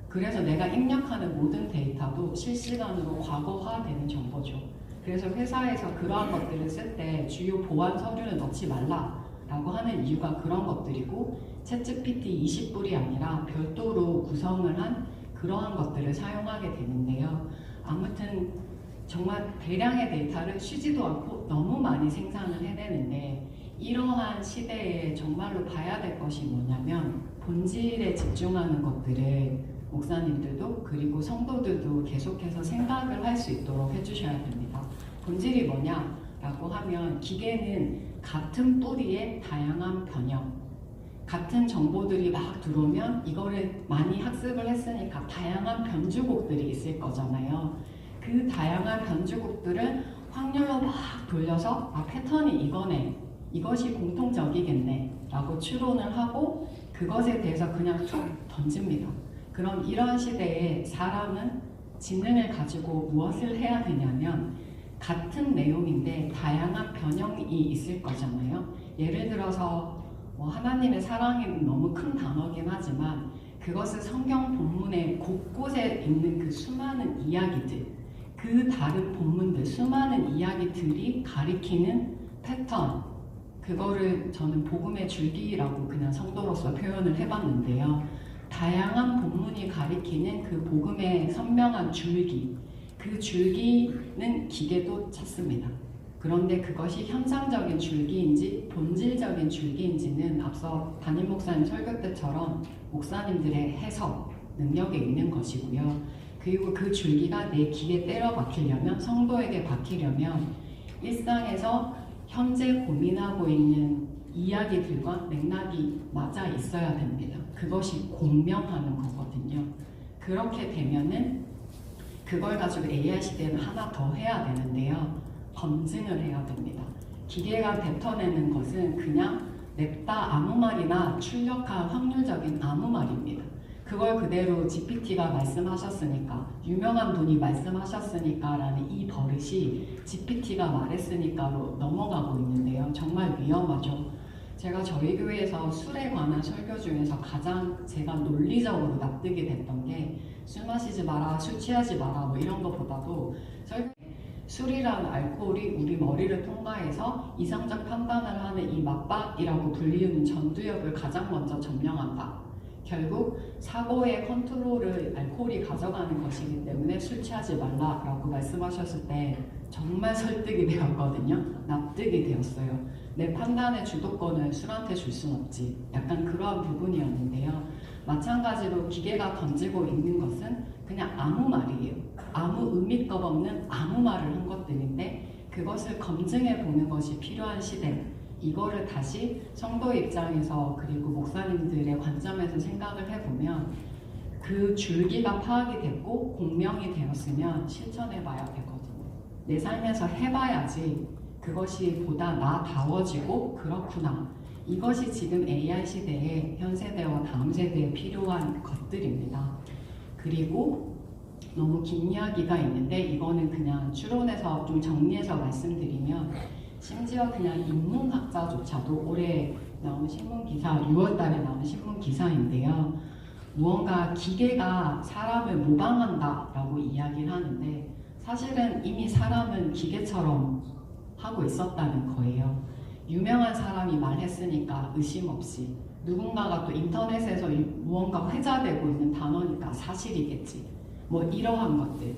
그래서 내가 입력하는 모든 데이터도 실시간으로 과거화되는 정보죠. 그래서 회사에서 그러한 것들을 쓸 때 주요 보안 서류를 넣지 말라라고 하는 이유가 그런 것들이고, 챗GPT 20불이 아니라 별도로 구성을 한 그러한 것들을 사용하게 되는데요. 아무튼 정말 대량의 데이터를 쉬지도 않고 너무 많이 생산을 해내는데, 이러한 시대에 정말로 봐야 될 것이 뭐냐면 본질에 집중하는 것들을 목사님들도 그리고 성도들도 계속해서 생각을 할 수 있도록 해주셔야 됩니다. 본질이 뭐냐라고 하면 기계는 같은 뿌리의 다양한 변형, 같은 정보들이 막 들어오면 이거를 많이 학습을 했으니까 다양한 변주곡들이 있을 거잖아요. 그 다양한 변주곡들을 확률로 막 돌려서 패턴이 이거네, 이것이 공통적이겠네 라고 추론을 하고 그것에 대해서 그냥 쭉 던집니다. 그럼 이런 시대에 사람은 지능을 가지고 무엇을 해야 되냐면 같은 내용인데 다양한 변형이 있을 거잖아요. 예를 들어서 하나님의 사랑이 너무 큰 단어긴 하지만 그것은 성경 본문의 곳곳에 있는 그 수많은 이야기들, 그 다른 본문들, 수많은 이야기들이 가리키는 패턴, 그거를 저는 복음의 줄기라고 그냥 성도로서 표현을 해봤는데요. 다양한 본문이 가리키는 그 복음의 선명한 줄기, 그 줄기는 기계도 찾습니다. 그런데 그것이 현상적인 줄기인지 본질적인 줄기인지는 앞서 담임 목사님 설교 때처럼 목사님들의 해석, 능력에 있는 것이고요. 그리고 그 줄기가 내 귀에 때려 박히려면, 성도에게 박히려면 일상에서 현재 고민하고 있는 이야기들과 맥락이 맞아 있어야 됩니다. 그것이 공명하는 거거든요. 그렇게 되면은 그걸 가지고 AI 시대는 하나 더 해야 되는데요. 검증을 해야 됩니다. 기계가 뱉어내는 것은 그냥 냅다 아무 말이나 출력한 확률적인 아무 말입니다. 그걸 그대로 GPT가 말씀하셨으니까, 유명한 분이 말씀하셨으니까 라는 이 버릇이 GPT가 말했으니까로 넘어가고 있는데요. 정말 위험하죠. 제가 저희 교회에서 술에 관한 설교 중에서 가장 제가 논리적으로 납득이 됐던 게 술 마시지 마라, 술 취하지 마라 이런 것보다도 술이라는 알코올이 우리 머리를 통과해서 이상적 판단을 하는 이 맞박이라고 불리우는 전두엽을 가장 먼저 점령한다. 결국 사고의 컨트롤을 알코올이 가져가는 것이기 때문에 술 취하지 말라라고 말씀하셨을 때 정말 설득이 되었거든요. 납득이 되었어요. 내 판단의 주도권을 술한테 줄 순 없지. 약간 그러한 부분이었는데요. 마찬가지로 기계가 던지고 있는 것은 그냥 아무 말이에요. 아무 의미값 없는 아무 말을 한 것들인데 그것을 검증해 보는 것이 필요한 시대. 이거를 다시 성도의 입장에서 그리고 목사님들의 관점에서 생각을 해보면 그 줄기가 파악이 됐고 공명이 되었으면 실천해 봐야 되거든요. 내 삶에서 해봐야지 그것이 보다 나다워지고 그렇구나. 이것이 지금 AI 시대의 현 세대와 다음 세대에 필요한 것들입니다. 그리고 너무 긴 이야기가 있는데 이거는 그냥 추론해서 좀 정리해서 말씀드리면 심지어 그냥 인문학자조차도 올해 나온 신문기사, 6월달에 나온 신문기사인데요. 무언가 기계가 사람을 모방한다라고 이야기를 하는데 사실은 이미 사람은 기계처럼 하고 있었다는 거예요. 유명한 사람이 말했으니까 의심 없이, 누군가가 또 인터넷에서 무언가 회자되고 있는 단어니까 사실이겠지. 이러한 것들.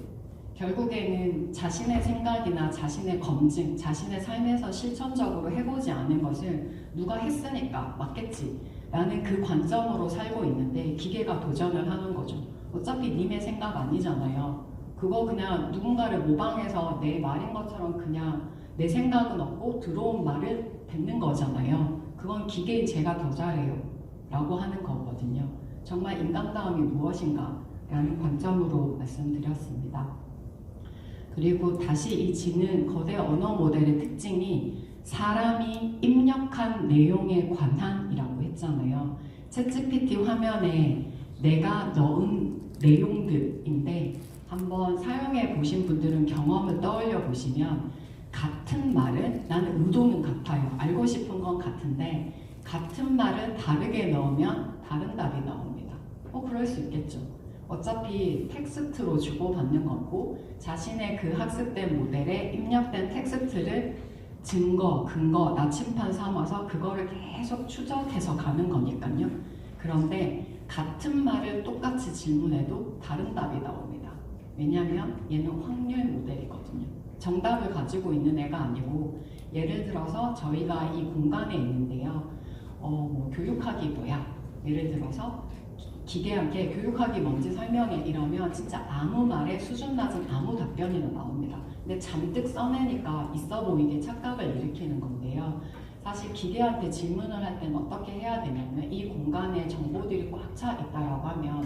결국에는 자신의 생각이나 자신의 검증, 자신의 삶에서 실천적으로 해보지 않은 것을 누가 했으니까 맞겠지 라는 그 관점으로 살고 있는데 기계가 도전을 하는 거죠. 어차피 님의 생각 아니잖아요. 그거 그냥 누군가를 모방해서 내 말인 것처럼 그냥 내 생각은 없고 들어온 말을 뱉는 거잖아요. 그건 기계인 제가 더 잘해요 라고 하는 거거든요. 정말 인간다움이 무엇인가 라는 관점으로 말씀드렸습니다. 그리고 다시 이 지는 거대 언어 모델의 특징이 사람이 입력한 내용에 관한이라고 했잖아요. 챗GPT 화면에 내가 넣은 내용들인데 한번 사용해 보신 분들은 경험을 떠올려 보시면 같은 말은 나는 의도는 같아요. 알고 싶은 건 같은데 같은 말을 다르게 넣으면 다른 답이 나옵니다. 그럴 수 있겠죠. 어차피 텍스트로 주고받는 거고 자신의 그 학습된 모델에 입력된 텍스트를 증거, 근거, 나침판 삼아서 그거를 계속 추적해서 가는 거니까요. 그런데 같은 말을 똑같이 질문해도 다른 답이 나옵니다. 왜냐하면 얘는 확률 모델이거든요. 정답을 가지고 있는 애가 아니고 예를 들어서 저희가 이 공간에 있는데요. 교육학이 뭐야? 예를 들어서 기계한테 교육학이 뭔지 설명해 이러면 진짜 아무 말에 수준 낮은 아무 답변이 나옵니다. 근데 잔뜩 써내니까 있어 보이게 착각을 일으키는 건데요. 사실 기계한테 질문을 할 때는 어떻게 해야 되냐면 이 공간에 정보들이 꽉 차 있다라고 하면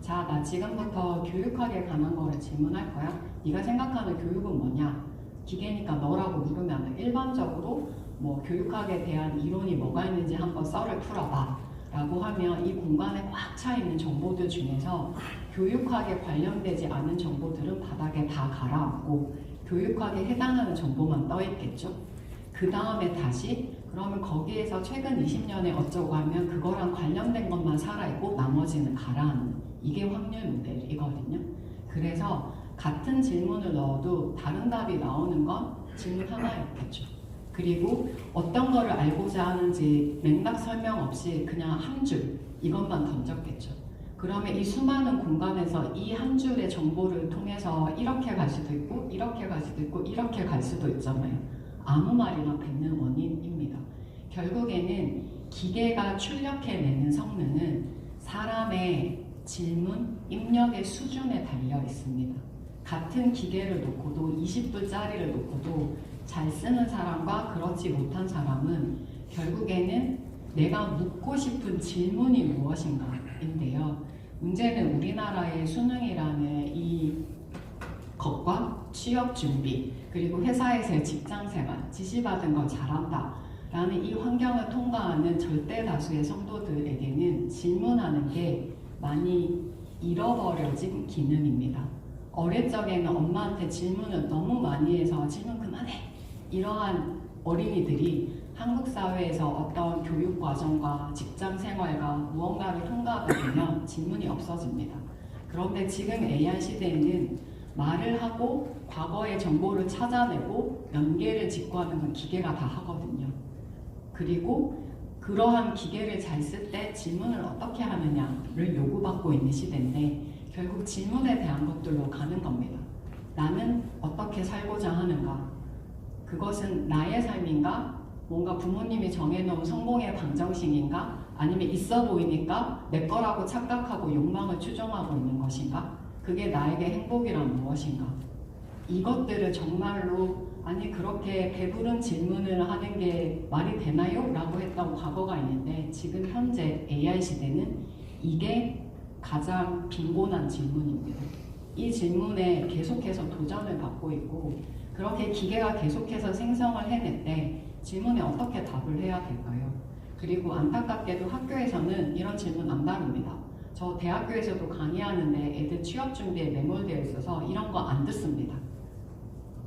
자, 나 지금부터 교육학에 관한 거를 질문할 거야. 네가 생각하는 교육은 뭐냐? 기계니까 너라고 물으면 일반적으로 뭐 교육학에 대한 이론이 뭐가 있는지 한번 썰을 풀어봐 라고 하면 이 공간에 꽉 차 있는 정보들 중에서 교육학에 관련되지 않은 정보들은 바닥에 다 가라앉고 교육학에 해당하는 정보만 떠 있겠죠. 그 다음에 다시 그러면 거기에서 최근 20년에 어쩌고 하면 그거랑 관련된 것만 살아있고 나머지는 가라앉는 이게 확률 모델이거든요. 그래서 같은 질문을 넣어도 다른 답이 나오는 건 질문 하나였겠죠. 그리고 어떤 거를 알고자 하는지 맥락 설명 없이 그냥 한 줄 이것만 던졌겠죠. 그러면 이 수많은 공간에서 이 한 줄의 정보를 통해서 이렇게 갈 수도 있고 이렇게 갈 수도 있고 이렇게 갈 수도 있잖아요. 아무 말이나 뱉는 원인입니다. 결국에는 기계가 출력해내는 성능은 사람의 질문, 입력의 수준에 달려 있습니다. 같은 기계를 놓고도 20불짜리를 놓고도 잘 쓰는 사람과 그렇지 못한 사람은 결국에는 내가 묻고 싶은 질문이 무엇인가인데요. 문제는 우리나라의 수능이라는 이 것과 취업 준비 그리고 회사에서의 직장 생활, 지시받은 걸 잘한다 라는 이 환경을 통과하는 절대 다수의 성도들에게는 질문하는 게 많이 잃어버려진 기능입니다. 어릴 적에는 엄마한테 질문을 너무 많이 해서 질문 그만해! 이러한 어린이들이 한국 사회에서 어떤 교육 과정과 직장 생활과 무언가를 통과하다 보면 질문이 없어집니다. 그런데 지금 AI 시대에는 말을 하고 과거의 정보를 찾아내고 연계를 짓고 하는 건 기계가 다 하거든요. 그리고 그러한 기계를 잘 쓸 때 질문을 어떻게 하느냐를 요구받고 있는 시대인데 결국 질문에 대한 것들로 가는 겁니다. 나는 어떻게 살고자 하는가? 그것은 나의 삶인가? 뭔가 부모님이 정해놓은 성공의 방정식인가? 아니면 있어 보이니까 내 거라고 착각하고 욕망을 추종하고 있는 것인가? 그게 나에게 행복이란 무엇인가? 이것들을 정말로 아니 그렇게 배부른 질문을 하는 게 말이 되나요? 라고 했던 과거가 있는데 지금 현재 AI 시대는 이게 가장 빈곤한 질문입니다. 이 질문에 계속해서 도전을 받고 있고 그렇게 기계가 계속해서 생성을 해낼 때 질문에 어떻게 답을 해야 될까요? 그리고 안타깝게도 학교에서는 이런 질문 안 다룹니다. 저 대학교에서도 강의하는데 애들 취업 준비에 매몰되어 있어서 이런 거 안 듣습니다.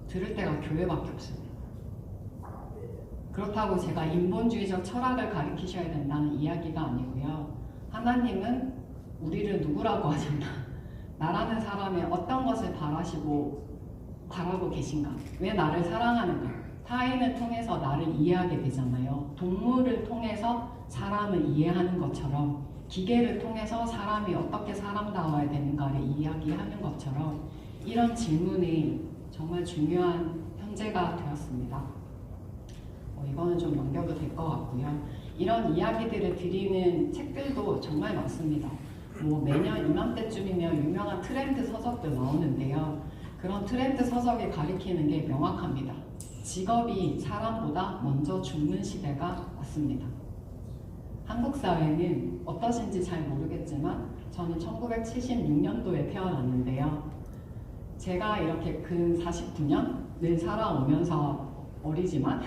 들을 때가 교회밖에 없습니다. 그렇다고 제가 인본주의적 철학을 가르치셔야 된다는 이야기가 아니고요. 하나님은 우리를 누구라고 하셨나? 나라는 사람이 어떤 것을 바라고 계신가? 왜 나를 사랑하는가? 타인을 통해서 나를 이해하게 되잖아요. 동물을 통해서 사람을 이해하는 것처럼 기계를 통해서 사람이 어떻게 사람다워야 되는가를 이야기하는 것처럼 이런 질문이 정말 중요한 현재가 되었습니다. 이거는 좀 넘겨도 될 것 같고요. 이런 이야기들을 드리는 책들도 정말 많습니다. 매년 이맘때쯤이면 유명한 트렌드 서적도 나오는데요. 그런 트렌드 서적이 가리키는 게 명확합니다. 직업이 사람보다 먼저 죽는 시대가 왔습니다. 한국 사회는 어떠신지 잘 모르겠지만 저는 1976년도에 태어났는데요. 제가 이렇게 근 49년을 살아오면서 어리지만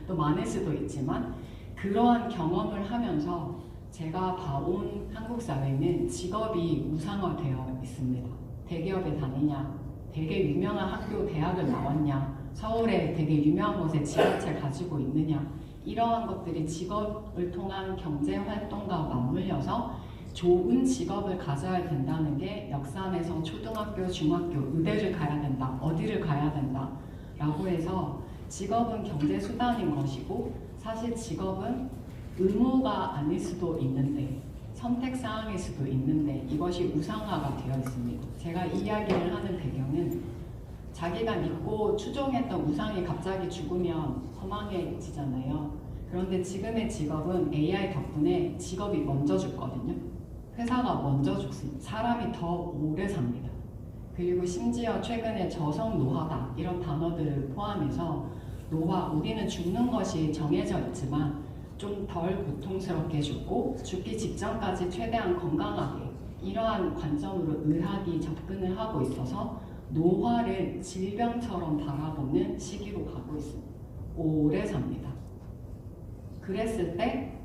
또 많을 수도 있지만 그러한 경험을 하면서 제가 봐온 한국 사회는 직업이 우상화되어 있습니다. 대기업에 다니냐, 되게 유명한 학교 대학을 나왔냐, 서울에 되게 유명한 곳에 지자체 가지고 있느냐, 이러한 것들이 직업을 통한 경제 활동과 맞물려서 좋은 직업을 가져야 된다는 게 역산에서 초등학교, 중학교, 의대를 가야 된다, 어디를 가야 된다 라고 해서 직업은 경제 수단인 것이고 사실 직업은 의무가 아닐 수도 있는데 선택사항일 수도 있는데 이것이 우상화가 되어 있습니다. 제가 이 이야기를 하는 배경은 자기가 믿고 추종했던 우상이 갑자기 죽으면 허망해지잖아요. 그런데 지금의 직업은 AI 덕분에 직업이 먼저 죽거든요. 회사가 먼저 죽습니다. 사람이 더 오래 삽니다. 그리고 심지어 최근에 저성 노화다 이런 단어들을 포함해서 노화, 우리는 죽는 것이 정해져 있지만 좀 덜 고통스럽게 죽고 죽기 직전까지 최대한 건강하게 이러한 관점으로 의학이 접근을 하고 있어서 노화를 질병처럼 바라보는 시기로 가고 있습니다. 오래 삽니다. 그랬을 때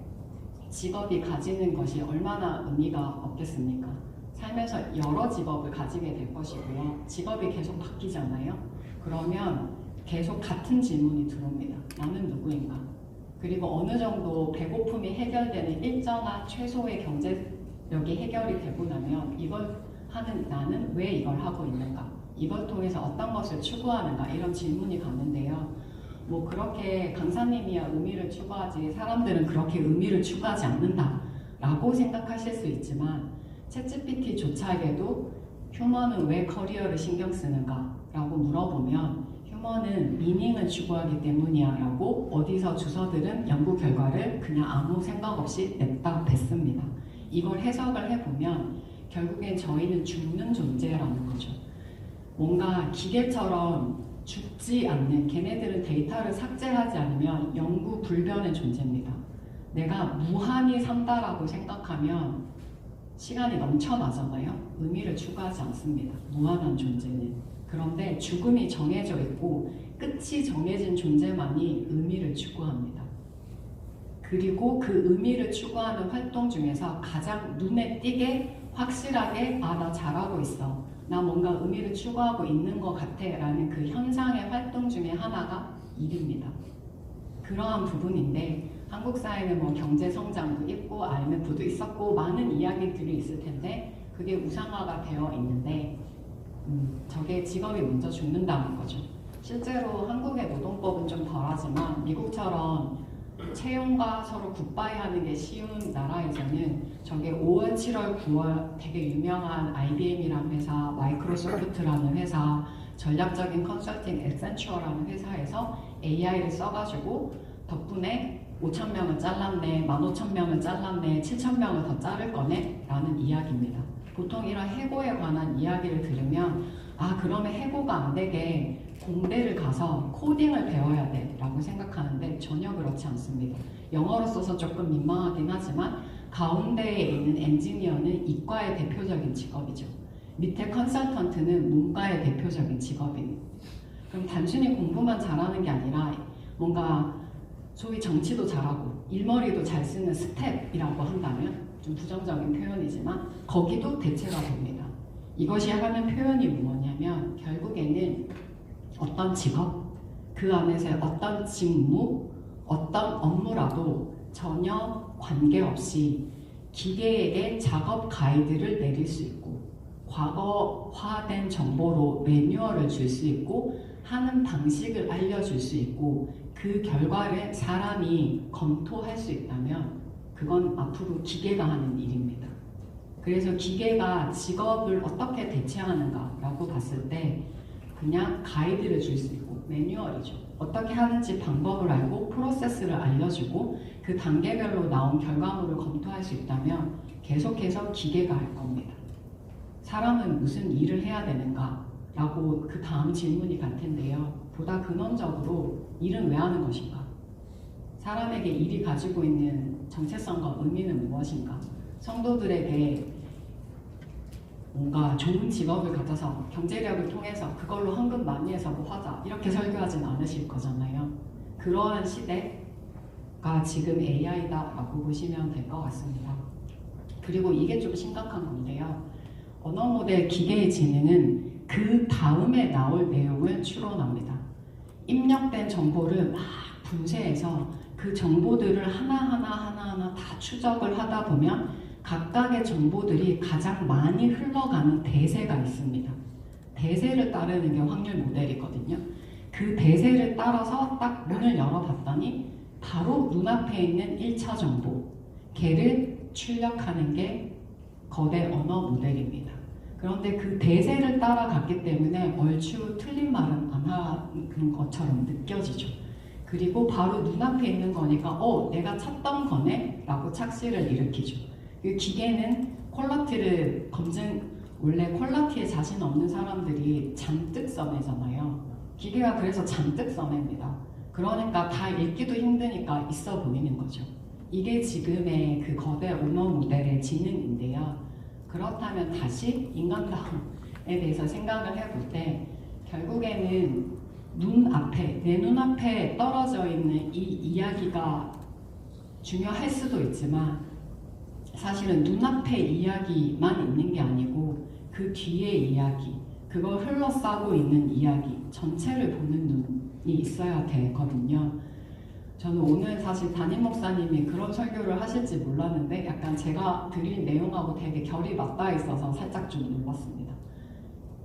직업이 가지는 것이 얼마나 의미가 없겠습니까? 살면서 여러 직업을 가지게 될 것이고요. 직업이 계속 바뀌잖아요. 그러면 계속 같은 질문이 들어옵니다. 나는 누구인가? 그리고 어느 정도 배고픔이 해결되는 일정한 최소의 경제력이 해결이 되고 나면 이걸 하는 나는 왜 이걸 하고 있는가? 이걸 통해서 어떤 것을 추구하는가? 이런 질문이 가는데요. 그렇게 강사님이야 의미를 추구하지 사람들은 그렇게 의미를 추구하지 않는다 라고 생각하실 수 있지만 챗GPT조차에도 휴먼은 왜 커리어를 신경 쓰는가? 라고 물어보면 휴먼은 미닝을 추구하기 때문이야 라고 어디서 주서들은 연구 결과를 그냥 아무 생각 없이 냈다 뱉습니다. 이걸 해석을 해보면 결국엔 저희는 죽는 존재라는 거죠. 뭔가 기계처럼 죽지 않는, 걔네들은 데이터를 삭제하지 않으면 영구 불변의 존재입니다. 내가 무한히 산다라고 생각하면 시간이 넘쳐나잖아요. 의미를 추구하지 않습니다. 무한한 존재는. 그런데 죽음이 정해져 있고 끝이 정해진 존재만이 의미를 추구합니다. 그리고 그 의미를 추구하는 활동 중에서 가장 눈에 띄게 확실하게 나 잘하고 있어. 나 뭔가 의미를 추구하고 있는 것 같아 라는 그 현상의 활동 중에 하나가 일입니다. 그러한 부분인데 한국 사회는 경제 성장도 있고 IMF도 있었고 많은 이야기들이 있을 텐데 그게 우상화가 되어 있는데 저게 직업이 먼저 죽는다는 거죠. 실제로 한국의 노동법은 좀 덜하지만 미국처럼 채용과 서로 굿바이 하는 게 쉬운 나라에서는 저게 5월, 7월, 9월 되게 유명한 IBM이라는 회사, 마이크로소프트라는 회사, 전략적인 컨설팅 액센추어라는 회사에서 AI를 써가지고 덕분에 5,000명을 잘랐네, 15,000명을 잘랐네, 7,000명을 더 자를 거네 라는 이야기입니다. 보통 이런 해고에 관한 이야기를 들으면 그러면 해고가 안 되게 공대를 가서 코딩을 배워야 돼 라고 생각하는데 전혀 그렇지 않습니다. 영어로 써서 조금 민망하긴 하지만 가운데에 있는 엔지니어는 이과의 대표적인 직업이죠. 밑에 컨설턴트는 문과의 대표적인 직업입니다. 그럼 단순히 공부만 잘하는 게 아니라 뭔가 소위 정치도 잘하고 일머리도 잘 쓰는 스텝이라고 한다면 좀 부정적인 표현이지만 거기도 대체가 됩니다. 이것이 하는 표현이 뭐냐면 결국에는 어떤 직업, 그 안에서의 어떤 직무, 어떤 업무라도 전혀 관계없이 기계에게 작업 가이드를 내릴 수 있고 과거화된 정보로 매뉴얼을 줄 수 있고 하는 방식을 알려줄 수 있고 그 결과를 사람이 검토할 수 있다면 그건 앞으로 기계가 하는 일입니다. 그래서 기계가 직업을 어떻게 대체하는가라고 봤을 때 그냥 가이드를 줄 수 있고 매뉴얼이죠. 어떻게 하는지 방법을 알고 프로세스를 알려주고 그 단계별로 나온 결과물을 검토할 수 있다면 계속해서 기계가 할 겁니다. 사람은 무슨 일을 해야 되는가? 라고 그 다음 질문이 갈 텐데요. 보다 근원적으로 일은 왜 하는 것인가? 사람에게 일이 가지고 있는 정체성과 의미는 무엇인가? 성도들에게 뭔가 좋은 직업을 가져서 경제력을 통해서 그걸로 헌금 많이 해서 뭐 하자 이렇게 설교하진 않으실 거잖아요. 그러한 시대가 지금 AI다 라고 보시면 될 것 같습니다. 그리고 이게 좀 심각한 건데요. 언어 모델 기계의 지능은 그 다음에 나올 내용을 추론합니다. 입력된 정보를 막 분쇄해서 그 정보들을 하나하나 다 추적을 하다 보면 각각의 정보들이 가장 많이 흘러가는 대세가 있습니다. 대세를 따르는 게 확률 모델이거든요. 그 대세를 따라서 딱 문을 열어봤더니 바로 눈앞에 있는 1차 정보, 걔를 출력하는 게 거대 언어 모델입니다. 그런데 그 대세를 따라갔기 때문에 얼추 틀린 말은 안 하는 것처럼 느껴지죠. 그리고 바로 눈앞에 있는 거니까 내가 찾던 거네? 라고 착시를 일으키죠. 기계는 퀄리티를 원래 퀄리티에 자신 없는 사람들이 잔뜩 써내잖아요. 기계가 그래서 잔뜩 써냅니다. 그러니까 다 읽기도 힘드니까 있어 보이는 거죠. 이게 지금의 그 거대 언어 모델의 지능인데요. 그렇다면 다시 인간다움에 대해서 생각을 해볼 때 결국에는 내 눈앞에 떨어져 있는 이 이야기가 중요할 수도 있지만 사실은 눈앞의 이야기만 있는 게 아니고 그 뒤의 이야기, 그걸 흘러싸고 있는 이야기 전체를 보는 눈이 있어야 되거든요. 저는 오늘 사실 담임 목사님이 그런 설교를 하실지 몰랐는데 약간 제가 드린 내용하고 되게 결이 맞닿아 있어서 살짝 좀 놀랐습니다.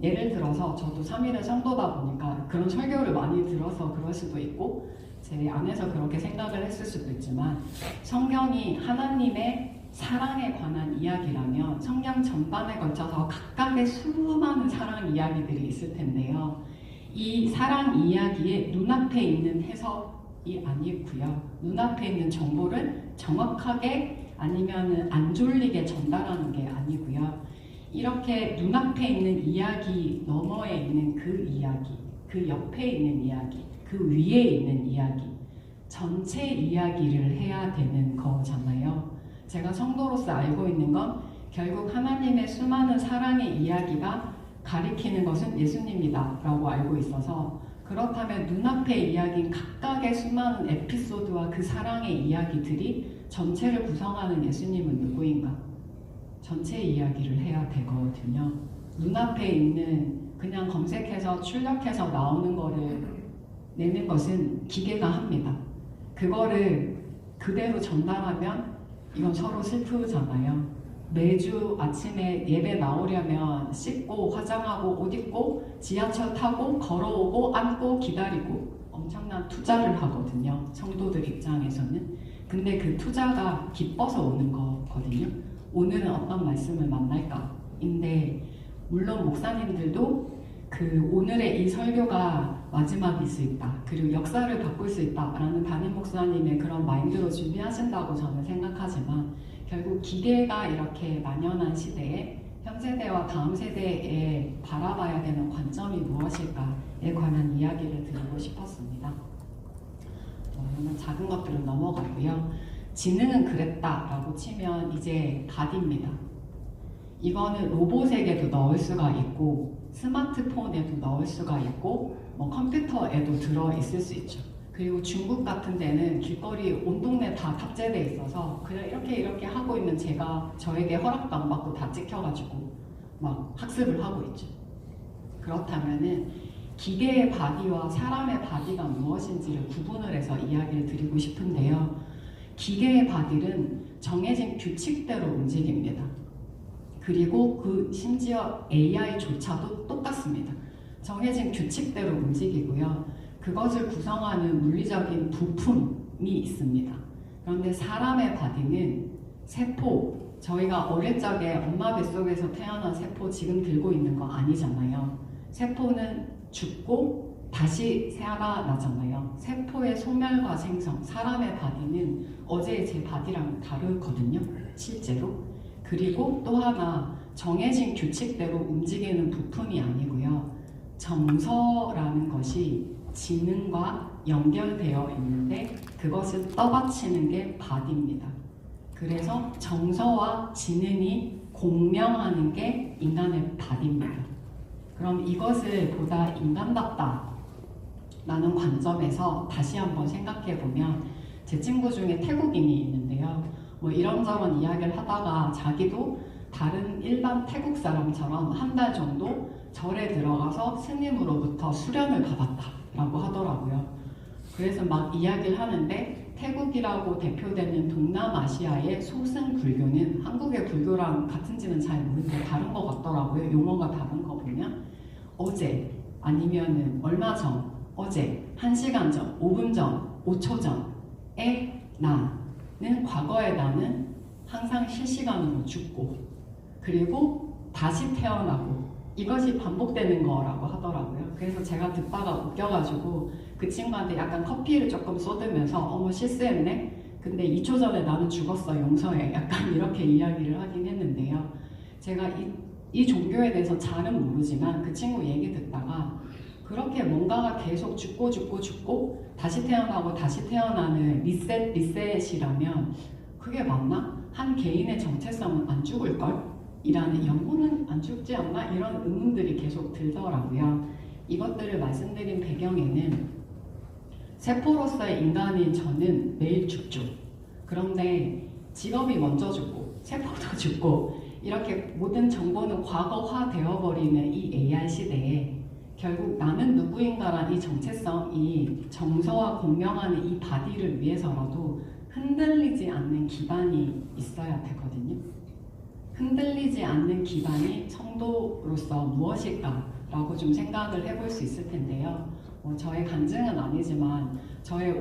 예를 들어서 저도 3일의 성도다 보니까 그런 설교를 많이 들어서 그럴 수도 있고 제 안에서 그렇게 생각을 했을 수도 있지만 성경이 하나님의 사랑에 관한 이야기라면 성경 전반에 걸쳐서 각각의 수많은 사랑 이야기들이 있을 텐데요. 이 사랑 이야기의 눈앞에 있는 해석이 아니고요. 눈앞에 있는 정보를 정확하게 아니면 안 졸리게 전달하는 게 아니고요. 이렇게 눈앞에 있는 이야기 너머에 있는 그 이야기, 그 옆에 있는 이야기, 그 위에 있는 이야기, 전체 이야기를 해야 되는 거잖아요. 제가 성도로서 알고 있는 건 결국 하나님의 수많은 사랑의 이야기가 가리키는 것은 예수님이다 라고 알고 있어서 그렇다면 눈앞의 이야기인 각각의 수많은 에피소드와 그 사랑의 이야기들이 전체를 구성하는 예수님은 누구인가? 전체 이야기를 해야 되거든요. 눈앞에 있는 그냥 검색해서 출력해서 나오는 거를 내는 것은 기계가 합니다. 그거를 그대로 전달하면 이건 서로 슬프잖아요. 매주 아침에 예배 나오려면 씻고 화장하고 옷 입고 지하철 타고 걸어오고 앉고 기다리고 엄청난 투자를 하거든요. 성도들 입장에서는. 근데 그 투자가 기뻐서 오는 거거든요. 오늘은 어떤 말씀을 만날까인데 물론 목사님들도 그 오늘의 이 설교가 마지막일 수 있다. 그리고 역사를 바꿀 수 있다라는 담임 목사님의 그런 마인드로 준비하신다고 저는 생각하지만 결국 기계가 이렇게 만연한 시대에 현 세대와 다음 세대에 바라봐야 되는 관점이 무엇일까에 관한 이야기를 드리고 싶었습니다. 그러면 작은 것들은 넘어가고요. 지능은 그랬다라고 치면 이제 바디입니다. 이거는 로봇에게도 넣을 수가 있고 스마트폰에도 넣을 수가 있고 컴퓨터에도 들어있을 수 있죠. 그리고 중국 같은 데는 길거리 온 동네 다 탑재돼 있어서 그냥 이렇게 하고 있는 제가 저에게 허락도 안 받고 다 찍혀가지고 막 학습을 하고 있죠. 그렇다면은 기계의 바디와 사람의 바디가 무엇인지를 구분을 해서 이야기를 드리고 싶은데요. 기계의 바디는 정해진 규칙대로 움직입니다. 그리고 그 심지어 AI조차도 똑같습니다. 정해진 규칙대로 움직이고요. 그것을 구성하는 물리적인 부품이 있습니다. 그런데 사람의 바디는 세포, 저희가 어릴 적에 엄마 뱃속에서 태어난 세포 지금 들고 있는 거 아니잖아요. 세포는 죽고 다시 살아나잖아요. 세포의 소멸과 생성, 사람의 바디는 어제의 제 바디랑 다르거든요. 실제로. 그리고 또 하나 정해진 규칙대로 움직이는 부품이 아니고요. 정서라는 것이 지능과 연결되어 있는데 그것을 떠받치는 게 바디입니다. 그래서 정서와 지능이 공명하는 게 인간의 바디입니다. 그럼 이것을 보다 인간답다 라는 관점에서 다시 한번 생각해 보면 제 친구 중에 태국인이 있는데요. 뭐 이런저런 이야기를 하다가 자기도 다른 일반 태국 사람처럼 한 달 정도 절에 들어가서 스님으로부터 수련을 받았다라고 하더라고요. 그래서 막 이야기를 하는데 태국이라고 대표되는 동남아시아의 소승 불교는 한국의 불교랑 같은지는 잘 모르는데 다른 것 같더라고요. 용어가 다른 거 보면 어제 아니면은 얼마 전, 어제, 1시간 전, 5분 전, 5초 전에 나는 과거의 나는 항상 실시간으로 죽고 그리고 다시 태어나고 이것이 반복되는 거라고 하더라고요. 그래서 제가 듣다가 웃겨가지고 그 친구한테 약간 커피를 조금 쏟으면서 어머 실수했네? 근데 2초 전에 나는 죽었어 용서해 약간 이렇게 이야기를 하긴 했는데요. 제가 이 종교에 대해서 잘은 모르지만 그 친구 얘기 듣다가 그렇게 뭔가가 계속 죽고 다시 태어나고 다시 태어나는 리셋이라면 그게 맞나? 한 개인의 정체성은 안 죽을걸? 이라는 영혼은 안 죽지 않나? 이런 의문들이 계속 들더라고요. 이것들을 말씀드린 배경에는 세포로서의 인간인 저는 매일 죽죠. 그런데 직업이 먼저 죽고 세포도 죽고 이렇게 모든 정보는 과거화 되어버리는 이 AI 시대에 결국 나는 누구인가란 이 정체성, 이 정서와 공명하는 이 바디를 위해서라도 흔들리지 않는 기반이 있어야 되거든요. 흔들리지 않는 기반이 성도로서 무엇일까라고 좀 생각을 해볼 수 있을 텐데요. 저의 간증은 아니지만 저의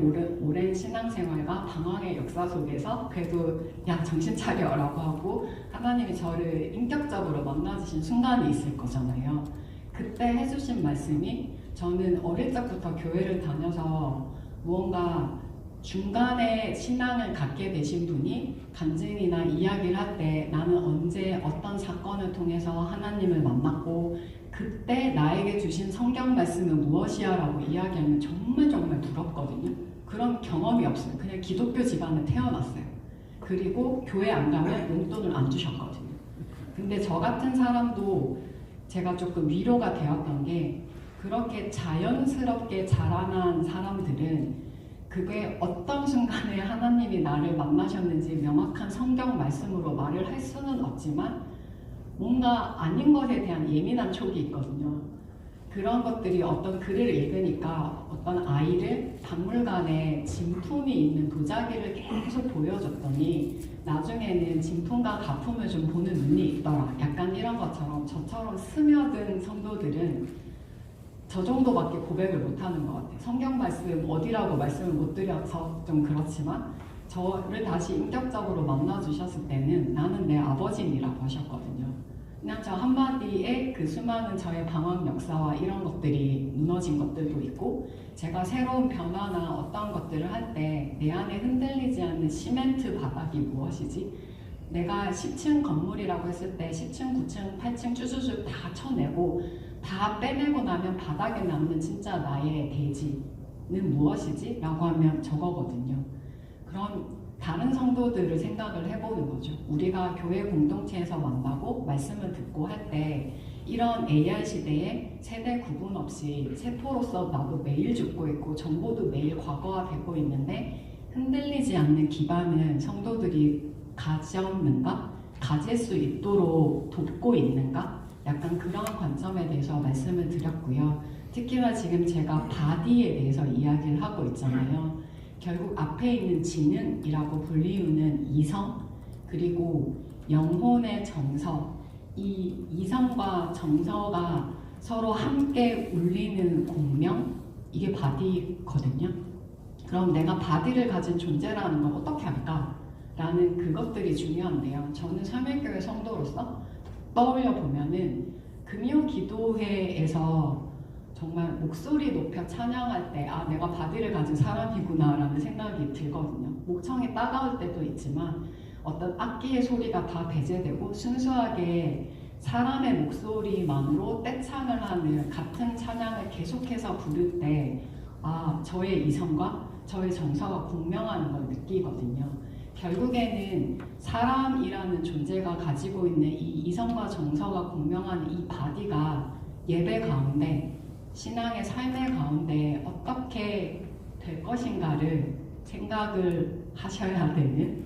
오랜 신앙생활과 방황의 역사 속에서 그래도 야 정신 차려라고 하고 하나님이 저를 인격적으로 만나주신 순간이 있을 거잖아요. 그때 해주신 말씀이 저는 어릴 적부터 교회를 다녀서 무언가 중간에 신앙을 갖게 되신 분이 간증이나 이야기를 할 때 나는 언제 어떤 사건을 통해서 하나님을 만났고 그때 나에게 주신 성경 말씀은 무엇이야 라고 이야기하면 정말 부럽거든요. 그런 경험이 없어요. 그냥 기독교 집안에 태어났어요. 그리고 교회 안 가면 용돈을 안 주셨거든요. 근데 저 같은 사람도 제가 조금 위로가 되었던 게 그렇게 자연스럽게 자라난 사람들은 그게 어떤 순간에 하나님이 나를 만나셨는지 명확한 성경 말씀으로 말을 할 수는 없지만 뭔가 아닌 것에 대한 예민한 촉이 있거든요. 그런 것들이 어떤 글을 읽으니까 어떤 아이를 박물관에 진품이 있는 도자기를 계속 보여줬더니 나중에는 진품과 가품을 좀 보는 눈이 있더라. 약간 이런 것처럼 저처럼 스며든 성도들은 저 정도밖에 고백을 못하는 것 같아요. 성경 말씀 어디라고 말씀을 못 드려서 좀 그렇지만 저를 다시 인격적으로 만나주셨을 때는 나는 내 아버지니라고 하셨거든요. 그냥 저 한마디에 그 수많은 저의 방황 역사와 이런 것들이 무너진 것들도 있고 제가 새로운 변화나 어떤 것들을 할 때 내 안에 흔들리지 않는 시멘트 바닥이 무엇이지? 내가 10층 건물이라고 했을 때 10층, 9층, 8층 쭈쭈쭈 다 쳐내고 다 빼내고 나면 바닥에 남는 진짜 나의 대지는 무엇이지? 라고 하면 저거거든요. 그럼 다른 성도들을 생각을 해보는 거죠. 우리가 교회 공동체에서 만나고 말씀을 듣고 할 때 이런 AI 시대에 세대 구분 없이 세포로서 나도 매일 죽고 있고 정보도 매일 과거화되고 있는데 흔들리지 않는 기반은 성도들이 가졌는가? 가질 수 있도록 돕고 있는가? 약간 그런 관점에 대해서 말씀을 드렸고요. 특히나 지금 제가 바디에 대해서 이야기를 하고 있잖아요. 결국 앞에 있는 지능이라고 불리우는 이성 그리고 영혼의 정서 이 이성과 정서가 서로 함께 울리는 공명 이게 바디거든요. 그럼 내가 바디를 가진 존재라는 걸 어떻게 할까? 라는 그것들이 중요한데요. 저는 삼일교회 성도로서 떠올려 보면은 금요기도회에서 정말 목소리 높여 찬양할 때 아 내가 바디를 가진 사람이구나 라는 생각이 들거든요. 목청이 따가울 때도 있지만 어떤 악기의 소리가 다 배제되고 순수하게 사람의 목소리만으로 떼창을 하는 같은 찬양을 계속해서 부를 때 아 저의 이성과 저의 정서가 공명하는 걸 느끼거든요. 결국에는 사람이라는 존재가 가지고 있는 이 이성과 정서가 공명하는 이 바디가 예배 가운데 신앙의 삶의 가운데 어떻게 될 것인가를 생각을 하셔야 되는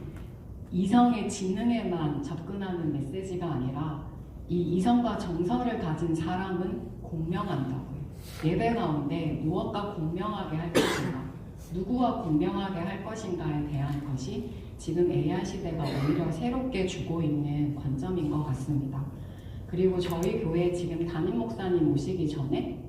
이성의 지능에만 접근하는 메시지가 아니라 이 이성과 정서를 가진 사람은 공명한다고요. 예배 가운데 무엇과 공명하게 할 것인가, 누구와 공명하게 할 것인가에 대한 것이 지금 AI 시대가 오히려 새롭게 주고 있는 관점인 것 같습니다. 그리고 저희 교회 지금 담임 목사님 오시기 전에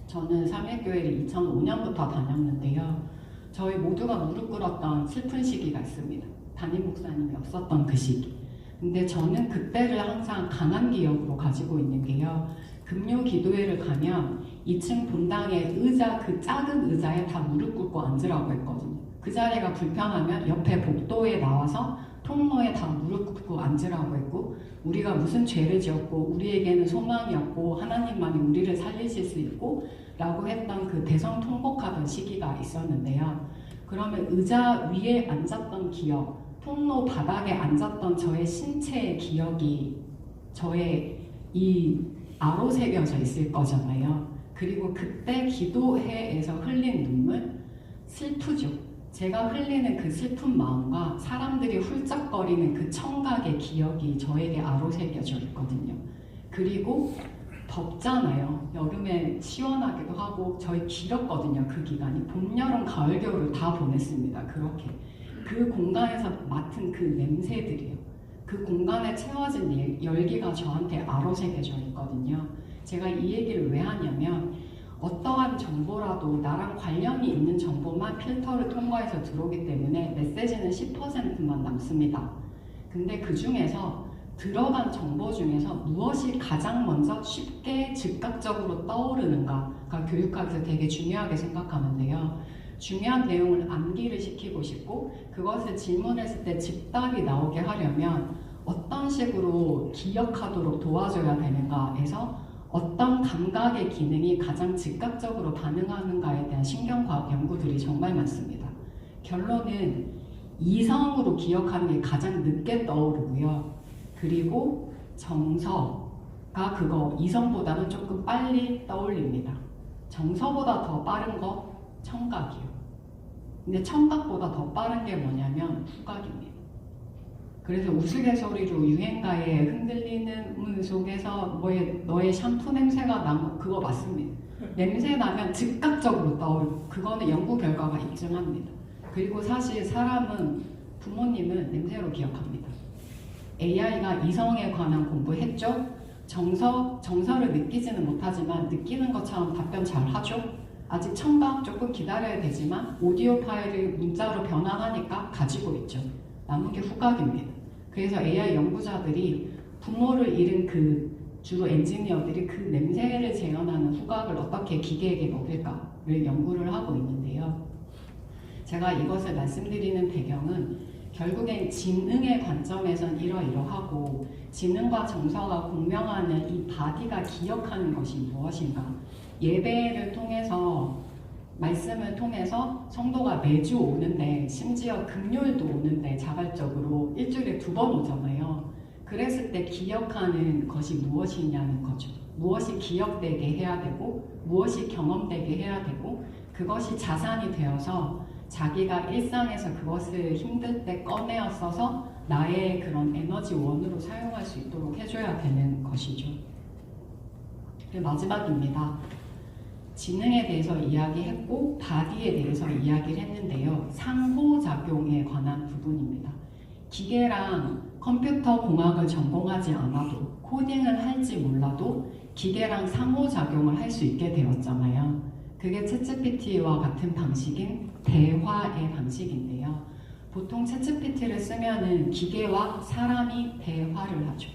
저는 삼일교회를 2005년부터 다녔는데요. 저희 모두가 무릎 꿇었던 슬픈 시기가 있습니다. 담임 목사님이 없었던 그 시기. 근데 저는 그때를 항상 강한 기억으로 가지고 있는 게요. 금요 기도회를 가면 2층 본당의 의자, 그 작은 의자에 다 무릎 꿇고 앉으라고 했거든요. 그 자리가 불편하면 옆에 복도에 나와서 통로에 다 무릎 꿇고 앉으라고 했고 우리가 무슨 죄를 지었고 우리에게는 소망이 없고 하나님만이 우리를 살리실 수 있고 라고 했던 그 대성통곡하던 시기가 있었는데요. 그러면 의자 위에 앉았던 기억, 통로 바닥에 앉았던 저의 신체의 기억이 저의 이 아로 새겨져 있을 거잖아요. 그리고 그때 기도회에서 흘린 눈물, 슬프죠. 제가 흘리는 그 슬픈 마음과 사람들이 훌쩍거리는 그 청각의 기억이 저에게 아로 새겨져 있거든요. 그리고 덥잖아요. 여름에 시원하기도 하고 저희 길었거든요. 그 기간이 봄, 여름, 가을, 겨울을 다 보냈습니다. 그렇게 그 공간에서 맡은 그 냄새들이요. 그 공간에 채워진 열기가 저한테 아로 새겨져 있거든요. 제가 이 얘기를 왜 하냐면 어떠한 정보라도 나랑 관련이 있는 정보만 필터를 통과해서 들어오기 때문에 메시지는 10%만 남습니다. 근데 그 중에서 들어간 정보 중에서 무엇이 가장 먼저 쉽게 즉각적으로 떠오르는가가 교육학에서 되게 중요하게 생각하는데요. 중요한 내용을 암기를 시키고 싶고 그것을 질문했을 때 즉답이 나오게 하려면 어떤 식으로 기억하도록 도와줘야 되는가에서 어떤 감각의 기능이 가장 즉각적으로 반응하는가에 대한 신경과학 연구들이 정말 많습니다. 결론은 이성으로 기억하는 게 가장 늦게 떠오르고요. 그리고 정서가 그거 이성보다는 조금 빨리 떠올립니다. 정서보다 더 빠른 거 청각이요. 근데 청각보다 더 빠른 게 뭐냐면 후각입니다. 그래서 우스갯소리로 유행가에 흔들리는 문 속에서 너의 샴푸 냄새가 난 그거 맞습니다. 냄새 나면 즉각적으로 떠오르고 그거는 연구 결과가 입증합니다. 그리고 사실 사람은 부모님은 냄새로 기억합니다. AI가 이성에 관한 공부했죠? 정서를 느끼지는 못하지만 느끼는 것처럼 답변 잘 하죠? 아직 청각 조금 기다려야 되지만 오디오 파일을 문자로 변환하니까 가지고 있죠. 남은 게 후각입니다. 그래서 AI 연구자들이 부모를 잃은 그 주로 엔지니어들이 그 냄새를 재현하는 후각을 어떻게 기계에게 먹일까를 연구를 하고 있는데요. 제가 이것을 말씀드리는 배경은 결국엔 지능의 관점에선 이러이러하고 지능과 정서가 공명하는 이 바디가 기억하는 것이 무엇인가. 예배를 통해서 말씀을 통해서 성도가 매주 오는데 심지어 금요일도 오는데 자발적으로 일주일에 2번 오잖아요. 그랬을 때 기억하는 것이 무엇이냐는 거죠. 무엇이 기억되게 해야 되고 무엇이 경험되게 해야 되고 그것이 자산이 되어서 자기가 일상에서 그것을 힘들 때 꺼내어 써서 나의 그런 에너지원으로 사용할 수 있도록 해줘야 되는 것이죠. 그리고 마지막입니다. 지능에 대해서 이야기했고 바디에 대해서 이야기를 했는데요. 상호작용에 관한 부분입니다. 기계랑 컴퓨터 공학을 전공하지 않아도 코딩을 할지 몰라도 기계랑 상호작용을 할 수 있게 되었잖아요. 그게 챗GPT와 같은 방식인 대화의 방식인데요. 보통 챗GPT를 쓰면은 기계와 사람이 대화를 하죠.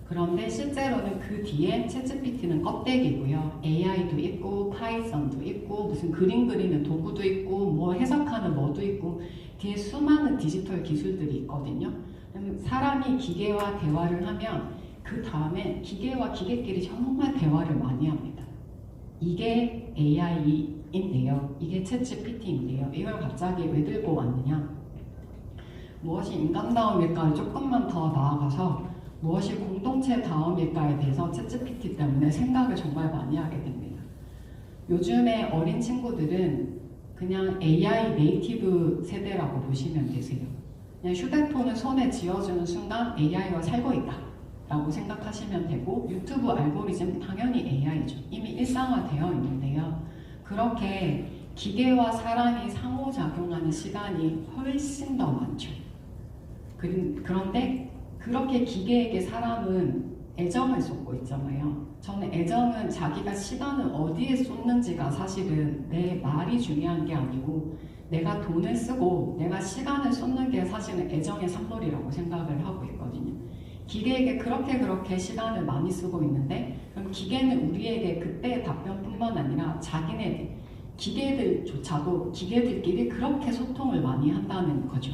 그런데 실제로는 그 뒤에 챗GPT는 껍데기고요. AI도 있고 파이썬도 있고 무슨 그림 그리는 도구도 있고 뭐 해석하는 뭐도 있고 뒤에 수많은 디지털 기술들이 있거든요. 사람이 기계와 대화를 하면 그 다음에 기계와 기계끼리 정말 대화를 많이 합니다. 이게 AI인데요. 이게 챗GPT인데요. 이걸 갑자기 왜 들고 왔느냐? 무엇이 인간다움일까를 조금만 더 나아가서 무엇이 공동체다움일까에 대해서 챗GPT 때문에 생각을 정말 많이 하게 됩니다. 요즘에 어린 친구들은 그냥 AI 네이티브 세대라고 보시면 되세요. 그냥 휴대폰을 손에 쥐어주는 순간 AI와 살고 있다 라고 생각하시면 되고 유튜브 알고리즘 당연히 AI죠. 이미 일상화되어 있는데요. 그렇게 기계와 사람이 상호작용하는 시간이 훨씬 더 많죠. 그런데 그렇게 기계에게 사람은 애정을 쏟고 있잖아요. 저는 애정은 자기가 시간을 어디에 쏟는지가 사실은 내 말이 중요한 게 아니고 내가 돈을 쓰고 내가 시간을 쏟는 게 사실은 애정의 산물이라고 생각을 하고 있거든요. 기계에게 그렇게 시간을 많이 쓰고 있는데 그럼 기계는 우리에게 그때의 답변뿐만 아니라 자기네 기계들조차도 기계들끼리 그렇게 소통을 많이 한다는 거죠.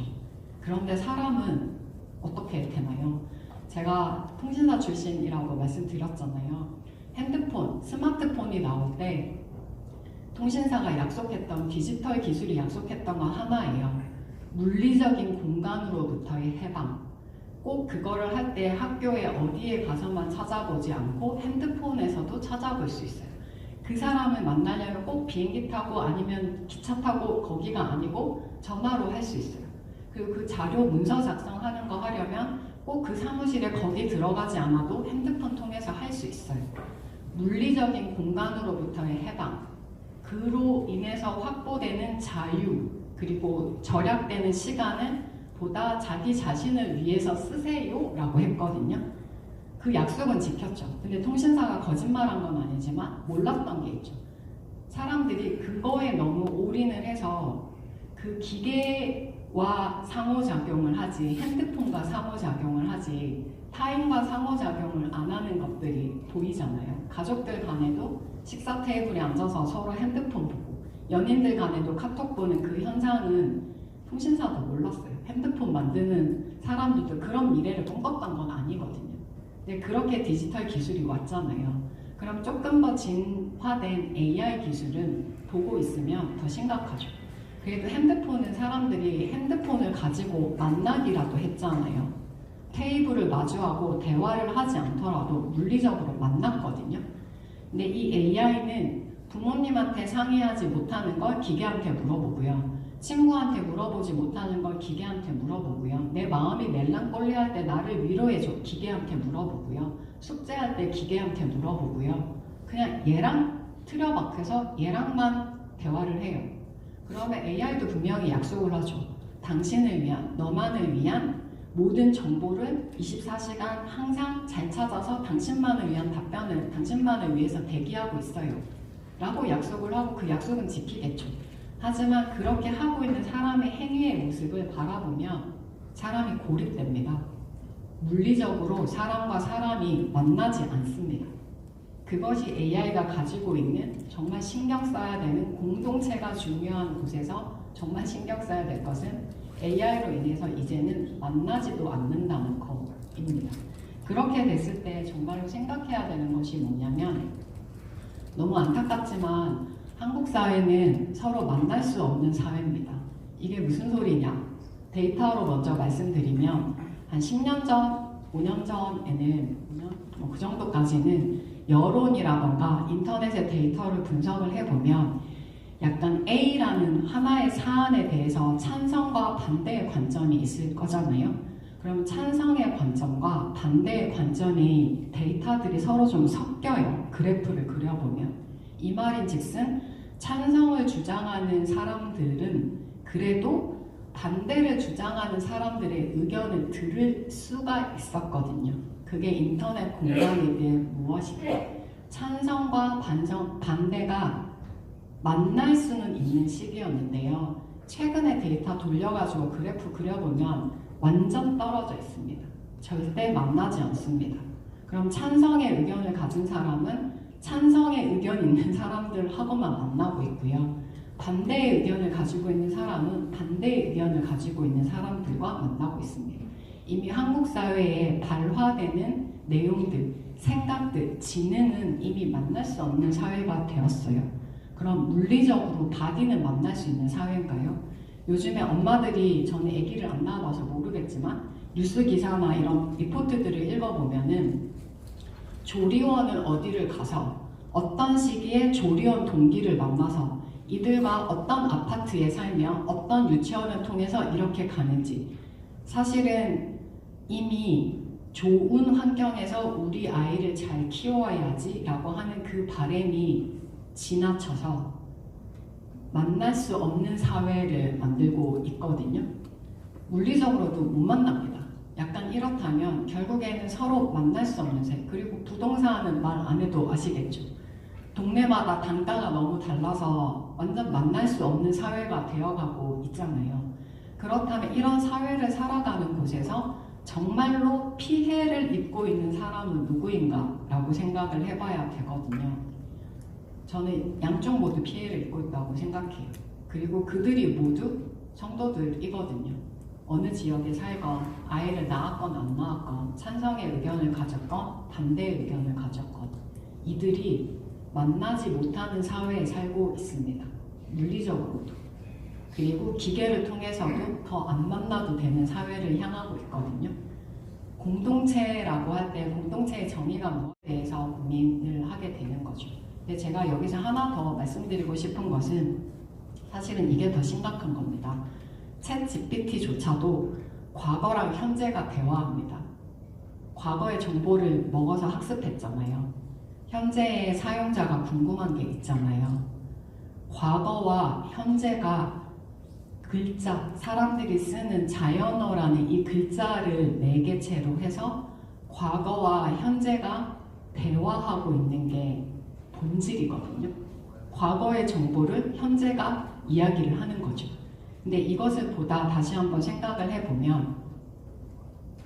그런데 사람은 어떻게 되나요? 제가 통신사 출신이라고 말씀드렸잖아요. 핸드폰, 스마트폰이 나올 때 통신사가 약속했던 디지털 기술이 약속했던 건 하나예요. 물리적인 공간으로부터의 해방. 꼭 그거를 할 때 학교에 어디에 가서만 찾아보지 않고 핸드폰에서도 찾아볼 수 있어요. 그 사람을 만나려면 꼭 비행기 타고 아니면 기차 타고 거기가 아니고 전화로 할 수 있어요. 그리고 그 자료 문서 작성하는 거 하려면 꼭 그 사무실에 거기 들어가지 않아도 핸드폰 통해서 할 수 있어요. 물리적인 공간으로부터의 해방, 그로 인해서 확보되는 자유, 그리고 절약되는 시간을 보다 자기 자신을 위해서 쓰세요 라고 했거든요. 그 약속은 지켰죠. 근데 통신사가 거짓말한 건 아니지만 몰랐던 게 있죠. 사람들이 그거에 너무 올인을 해서 그 기계와 상호작용을 하지 핸드폰과 상호작용을 하지 타인과 상호작용을 안 하는 것들이 보이잖아요. 가족들 간에도 식사 테이블에 앉아서 서로 핸드폰 보고 연인들 간에도 카톡 보는 그 현상은 통신사도 몰랐어요. 핸드폰 만드는 사람들도 그런 미래를 꿈꿨던 건 아니거든요. 근데 그렇게 디지털 기술이 왔잖아요. 그럼 조금 더 진화된 AI 기술은 보고 있으면 더 심각하죠. 그래도 핸드폰은 사람들이 핸드폰을 가지고 만나기라도 했잖아요. 테이블을 마주하고 대화를 하지 않더라도 물리적으로 만났거든요. 근데 이 AI는 부모님한테 상의하지 못하는 걸 기계한테 물어보고요. 친구한테 물어보지 못하는 걸 기계한테 물어보고요. 내 마음이 멜랑꼴리할 때 나를 위로해줘. 기계한테 물어보고요. 숙제할 때 기계한테 물어보고요. 그냥 얘랑 틀어박혀서 얘랑만 대화를 해요. 그러면 AI도 분명히 약속을 하죠. 당신을 위한, 너만을 위한 모든 정보를 24시간 항상 잘 찾아서 당신만을 위한 답변을 당신만을 위해서 대기하고 있어요. 라고 약속을 하고 그 약속은 지키겠죠. 하지만 그렇게 하고 있는 사람의 행위의 모습을 바라보면 사람이 고립됩니다. 물리적으로 사람과 사람이 만나지 않습니다. 그것이 AI가 가지고 있는 정말 신경 써야 되는 공동체가 중요한 곳에서 정말 신경 써야 될 것은 AI로 인해서 이제는 만나지도 않는다는 것입니다. 그렇게 됐을 때 정말로 생각해야 되는 것이 뭐냐면 너무 안타깝지만 한국 사회는 서로 만날 수 없는 사회입니다. 이게 무슨 소리냐? 데이터로 먼저 말씀드리면 한 10년 전, 5년 전에는 그 정도까지는 여론이라던가 인터넷의 데이터를 분석을 해보면 약간 A라는 하나의 사안에 대해서 찬성과 반대의 관점이 있을 거잖아요. 그럼 찬성의 관점과 반대의 관점이 데이터들이 서로 좀 섞여요. 그래프를 그려보면. 이 말인즉슨 찬성을 주장하는 사람들은 그래도 반대를 주장하는 사람들의 의견을 들을 수가 있었거든요. 그게 인터넷 공간이든 무엇이든 찬성과 반대가 만날 수는 있는 시기였는데요. 최근에 데이터 돌려가지고 그래프 그려보면 완전 떨어져 있습니다. 절대 만나지 않습니다. 그럼 찬성의 의견을 가진 사람은 찬성의 의견 있는 사람들하고만 만나고 있고요. 반대의 의견을 가지고 있는 사람은 반대의 의견을 가지고 있는 사람들과 만나고 있습니다. 이미 한국 사회에 발화되는 내용들, 생각들, 지능은 이미 만날 수 없는 사회가 되었어요. 그럼 물리적으로 바디는 만날 수 있는 사회인가요? 요즘에 엄마들이, 저는 아기를 안 낳아봐서 모르겠지만 뉴스 기사나 이런 리포트들을 읽어보면은 조리원을 어디를 가서 어떤 시기에 조리원 동기를 만나서 이들과 어떤 아파트에 살며 어떤 유치원을 통해서 이렇게 가는지, 사실은 이미 좋은 환경에서 우리 아이를 잘 키워야지 라고 하는 그 바람이 지나쳐서 만날 수 없는 사회를 만들고 있거든요. 물리적으로도 못 만납니다. 약간 이렇다면 결국에는 서로 만날 수 없는 사회. 그리고 부동산은 말 안 해도 아시겠죠. 동네마다 단가가 너무 달라서 완전 만날 수 없는 사회가 되어가고 있잖아요. 그렇다면 이런 사회를 살아가는 곳에서 정말로 피해를 입고 있는 사람은 누구인가 라고 생각을 해봐야 되거든요. 저는 양쪽 모두 피해를 입고 있다고 생각해요. 그리고 그들이 모두 성도들이거든요. 어느 지역에 살건, 아이를 낳았건 안 낳았건, 찬성의 의견을 가졌건 반대의 의견을 가졌건, 이들이 만나지 못하는 사회에 살고 있습니다. 물리적으로도. 그리고 기계를 통해서도 더 안 만나도 되는 사회를 향하고 있거든요. 공동체라고 할 때 공동체의 정의가 무엇에 대해서 고민을 하게 되는 거죠. 근데 제가 여기서 하나 더 말씀드리고 싶은 것은 사실은 이게 더 심각한 겁니다. 챗 GPT조차도 과거랑 현재가 대화합니다. 과거의 정보를 먹어서 학습했잖아요. 현재의 사용자가 궁금한 게 있잖아요. 과거와 현재가 글자, 사람들이 쓰는 자연어라는 이 글자를 매개체로 해서 과거와 현재가 대화하고 있는 게 본질이거든요. 과거의 정보를 현재가 이야기를 하는 거죠. 근데 이것을 보다 다시 한번 생각을 해보면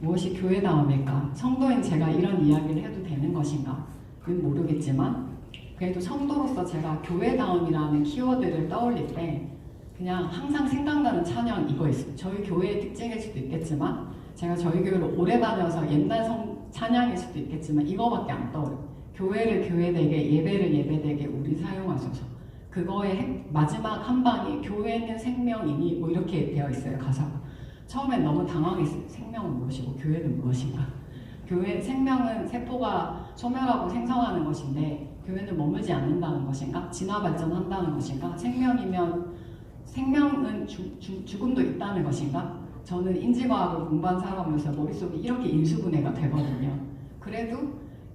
무엇이 교회다움일까? 성도인 제가 이런 이야기를 해도 되는 것인가? 는 모르겠지만 그래도 성도로서 제가 교회다움이라는 키워드를 떠올릴 때 그냥 항상 생각나는 찬양 이거 있어요. 저희 교회의 특징일 수도 있겠지만 제가 저희 교회를 오래 다녀서 옛날 찬양일 수도 있겠지만 이거밖에 안 떠올려요. 교회를 교회되게, 예배를 예배되게 우리 사용하셔서. 그거의 마지막 한 방이 교회는 생명이니 뭐 이렇게 되어 있어요. 가사가. 처음엔 너무 당황했어요. 생명은 무엇이고 교회는 무엇인가. 교회 생명은 세포가 소멸하고 생성하는 것인데 교회는 머물지 않는다는 것인가? 진화 발전한다는 것인가? 생명은 죽음도 있다는 것인가? 저는 인지과학을 공부한 사람으로서 머릿속이 이렇게 인수분해가 되거든요. 그래도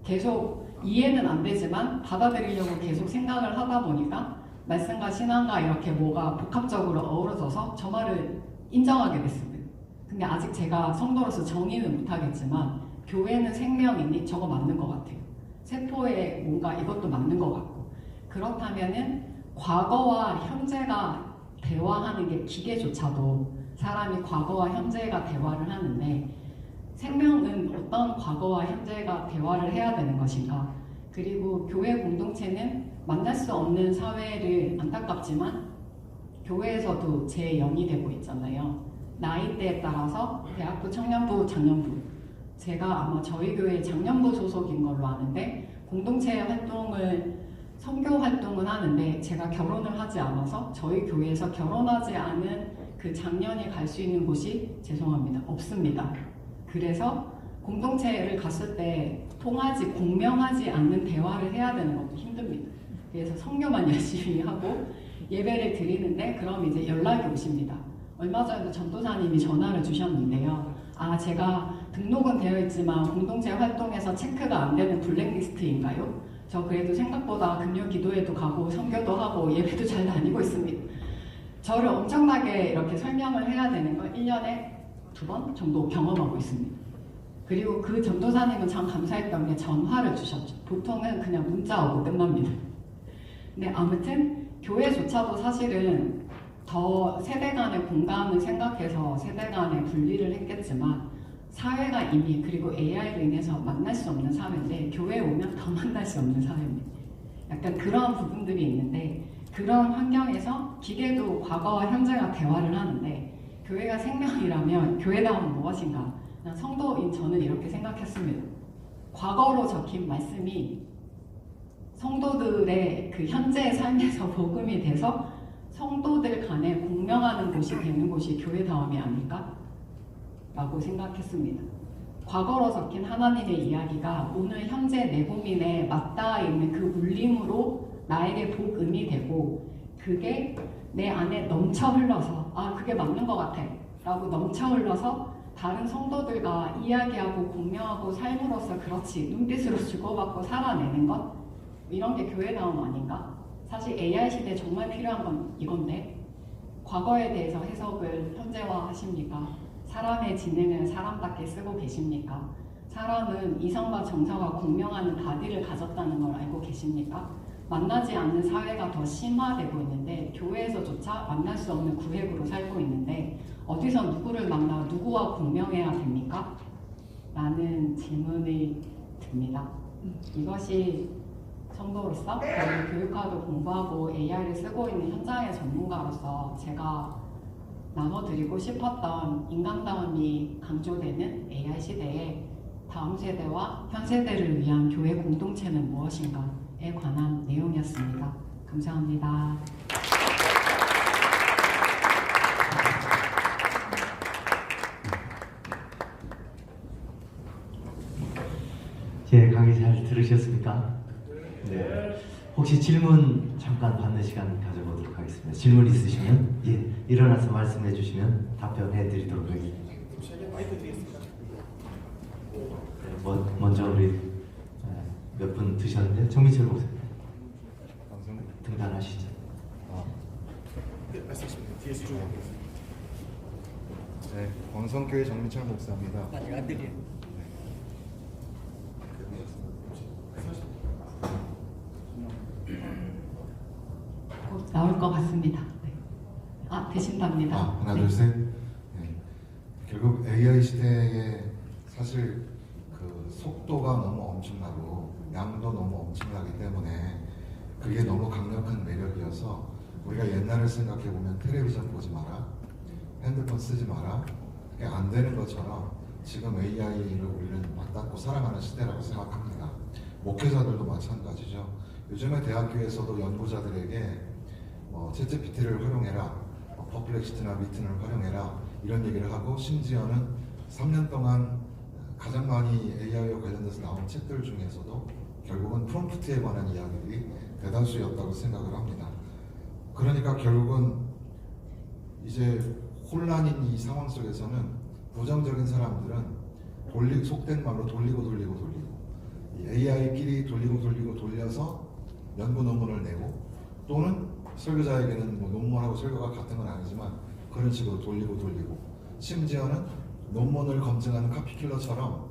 계속 이해는 안 되지만 받아들이려고 계속 생각을 하다 보니까 말씀과 신앙과 이렇게 뭐가 복합적으로 어우러져서 저 말을 인정하게 됐습니다. 근데 아직 제가 성도로서 정의는 못하겠지만 교회는 생명이니 저거 맞는 것 같아요. 세포에 뭔가 이것도 맞는 것 같고. 그렇다면은 과거와 현재가 대화하는 게 기계조차도 사람이 과거와 현재가 대화를 하는데 생명은 어떤 과거와 현재가 대화를 해야 되는 것인가? 그리고 교회 공동체는 만날 수 없는 사회를 안타깝지만 교회에서도 제0이 되고 있잖아요. 나이대에 따라서 대학부, 청년부, 장년부. 제가 아마 저희 교회 장년부 소속인 걸로 아는데 공동체 활동을 선교 활동은 하는데 제가 결혼을 하지 않아서 저희 교회에서 결혼하지 않은 그 장년이 갈 수 있는 곳이 죄송합니다. 없습니다. 그래서 공동체를 갔을 때 공명하지 않는 대화를 해야 되는 것도 힘듭니다. 그래서 선교만 열심히 하고 예배를 드리는데 그럼 이제 연락이 오십니다. 얼마 전에도 전도사님이 전화를 주셨는데요. 제가 등록은 되어 있지만 공동체 활동에서 체크가 안 되는 블랙리스트인가요? 저 그래도 생각보다 금요 기도회도 가고 선교도 하고 예배도 잘 다니고 있습니다. 저를 엄청나게 이렇게 설명을 해야 되는 걸 1년에 2번 정도 경험하고 있습니다. 그리고 그 전도사님은 참 감사했던 게 전화를 주셨죠. 보통은 그냥 문자 오고 끝납니다. 근데 아무튼 교회조차도 사실은 더 세대 간의 공감을 생각해서 세대 간의 분리를 했겠지만 사회가 이미 그리고 AI로 인해서 만날 수 없는 사회인데 교회에 오면 더 만날 수 없는 사회입니다. 약간 그런 부분들이 있는데 그런 환경에서 기계도 과거와 현재가 대화를 하는데 교회가 생명이라면 교회다운 무엇인가? 그냥 성도인 저는 이렇게 생각했습니다. 과거로 적힌 말씀이 성도들의 그 현재의 삶에서 복음이 돼서 성도들 간에 공명하는 곳이 되는 곳이 교회다움이 아닐까? 라고 생각했습니다. 과거로 적힌 하나님의 이야기가 오늘 현재 내 고민에 맞닿아 있는 그 울림으로 나에게 복음이 되고 그게 내 안에 넘쳐 흘러서 아 그게 맞는 것 같아 라고 넘쳐 흘러서 다른 성도들과 이야기하고 공명하고 삶으로서 그렇지 눈빛으로 주고받고 살아내는 것 이런 게 교회다움 아닌가? 사실 AI 시대에 정말 필요한 건 이건데 과거에 대해서 해석을 현재화하십니까? 사람의 지능을 사람답게 쓰고 계십니까? 사람은 이성과 정서가 공명하는 바디를 가졌다는 걸 알고 계십니까? 만나지 않는 사회가 더 심화되고 있는데 교회에서조차 만날 수 없는 구획으로 살고 있는데 어디서 누구를 만나 누구와 공명해야 됩니까? 라는 질문이 듭니다. 이것이 성도로서 저희 교육학을 공부하고 AI를 쓰고 있는 현장의 전문가로서 제가 나눠드리고 싶었던 인간다움이 강조되는 AI 시대에 다음 세대와 현 세대를 위한 교회 공동체는 무엇인가에 관한 내용이었습니다. 감사합니다. 제 강의 잘 들으셨습니까? 네. 혹시 질문 잠깐 받는 시간 가져보도록 하겠습니다. 질문 있으시면 일어나서 말씀해 주시면 답변해 드리도록 하겠습니다. 먼저 우리 몇 분 드셨는데 정민철 목사님 등단하시죠. 네, 말씀하시면 뒤에서 쭉 하겠습니다. 네, 광성교회 정민철 목사입니다. 아직 안 들려. 곧 나올 것 같습니다. 네. 아 되신답니다. 하나 네. 둘 셋. 네. 결국 AI 시대에 사실 그 속도가 너무 엄청나고 양도 너무 엄청나기 때문에 그게 너무 강력한 매력이어서 우리가 옛날을 생각해 보면 텔레비전 보지 마라, 핸드폰 쓰지 마라, 그게 안 되는 것처럼 지금 AI를 우리는 맞닿고 살아가는 시대라고 생각합니다. 목회자들도 마찬가지죠. 요즘에 대학교에서도 연구자들에게 챗GPT를 활용해라, 퍼플렉시티나 미튼을 활용해라 이런 얘기를 하고 심지어는 3년 동안 가장 많이 AI와 관련돼서 나온 책들 중에서도 결국은 프롬프트에 관한 이야기들이 대다수였다고 생각을 합니다. 그러니까 결국은 이제 혼란인 이 상황 속에서는 부정적인 사람들은 속된 말로 돌리고 이 AI끼리 돌려서 연구 논문을 내고 또는 설교자에게는 뭐 논문하고 설교가 같은 건 아니지만 그런 식으로 돌리고 심지어는 논문을 검증하는 카피킬러처럼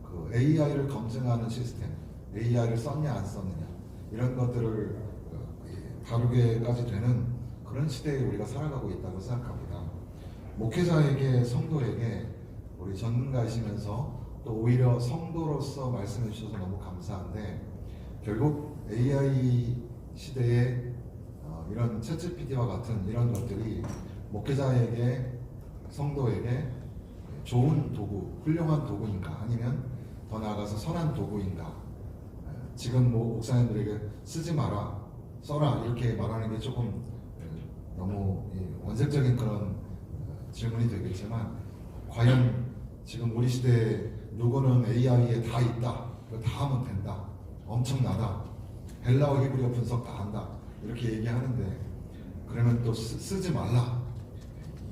그 AI를 검증하는 시스템, AI를 썼냐 안 썼느냐 이런 것들을 다루게까지 되는 그런 시대에 우리가 살아가고 있다고 생각합니다. 목회자에게 성도에게 우리 전문가이시면서 또 오히려 성도로서 말씀해 주셔서 너무 감사한데 결국 AI 시대에 이런 챗GPT와 같은 이런 것들이 목회자에게 성도에게 좋은 도구, 훌륭한 도구인가 아니면 더 나아가서 선한 도구인가 지금 뭐 목사님들에게 쓰지 마라, 써라 이렇게 말하는 게 조금 너무 원색적인 그런 질문이 되겠지만 과연 지금 우리 시대에 누구는 AI에 다 있다, 다 하면 된다, 엄청나다, 헬라어 히브리어 분석 다 한다 이렇게 얘기하는데 그러면 또 쓰지 말라,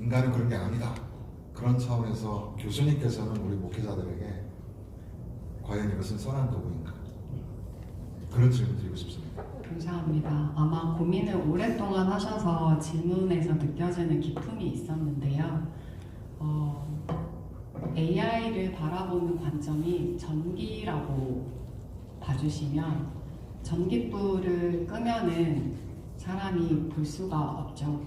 인간은 그런 게 아니다 그런 차원에서 교수님께서는 우리 목회자들에게 과연 이것은 선한 도구인가 그런 질문 드리고 싶습니다. 감사합니다. 아마 고민을 오랫동안 하셔서 질문에서 느껴지는 기품이 있었는데요. AI를 바라보는 관점이 전기라고 봐주시면 전기불을 끄면은 사람이 볼 수가 없죠.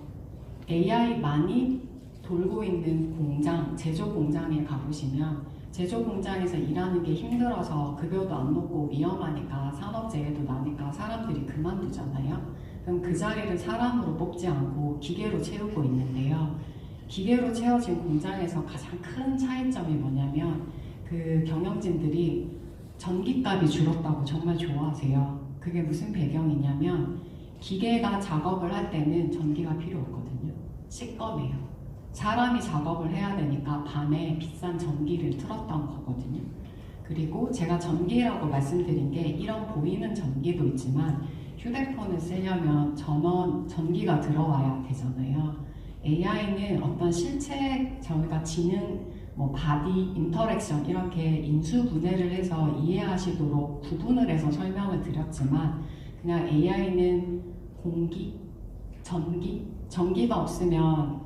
AI만이 돌고 있는 공장, 제조 공장에 가보시면 제조 공장에서 일하는 게 힘들어서 급여도 안 높고 위험하니까 산업재해도 나니까 사람들이 그만두잖아요. 그럼 그 자리를 사람으로 뽑지 않고 기계로 채우고 있는데요. 기계로 채워진 공장에서 가장 큰 차이점이 뭐냐면 그 경영진들이 전기값이 줄었다고 정말 좋아하세요. 그게 무슨 배경이냐면 기계가 작업을 할 때는 전기가 필요 없거든요. 시꺼매요. 사람이 작업을 해야 되니까 밤에 비싼 전기를 틀었던 거거든요. 그리고 제가 전기라고 말씀드린 게 이런 보이는 전기도 있지만 휴대폰을 쓰려면 전원 전기가 들어와야 되잖아요. AI는 어떤 실체, 저희가 지능, 뭐 바디, 인터랙션 이렇게 인수분해를 해서 이해하시도록 구분을 해서 설명을 드렸지만 그냥 AI는 공기, 전기가 없으면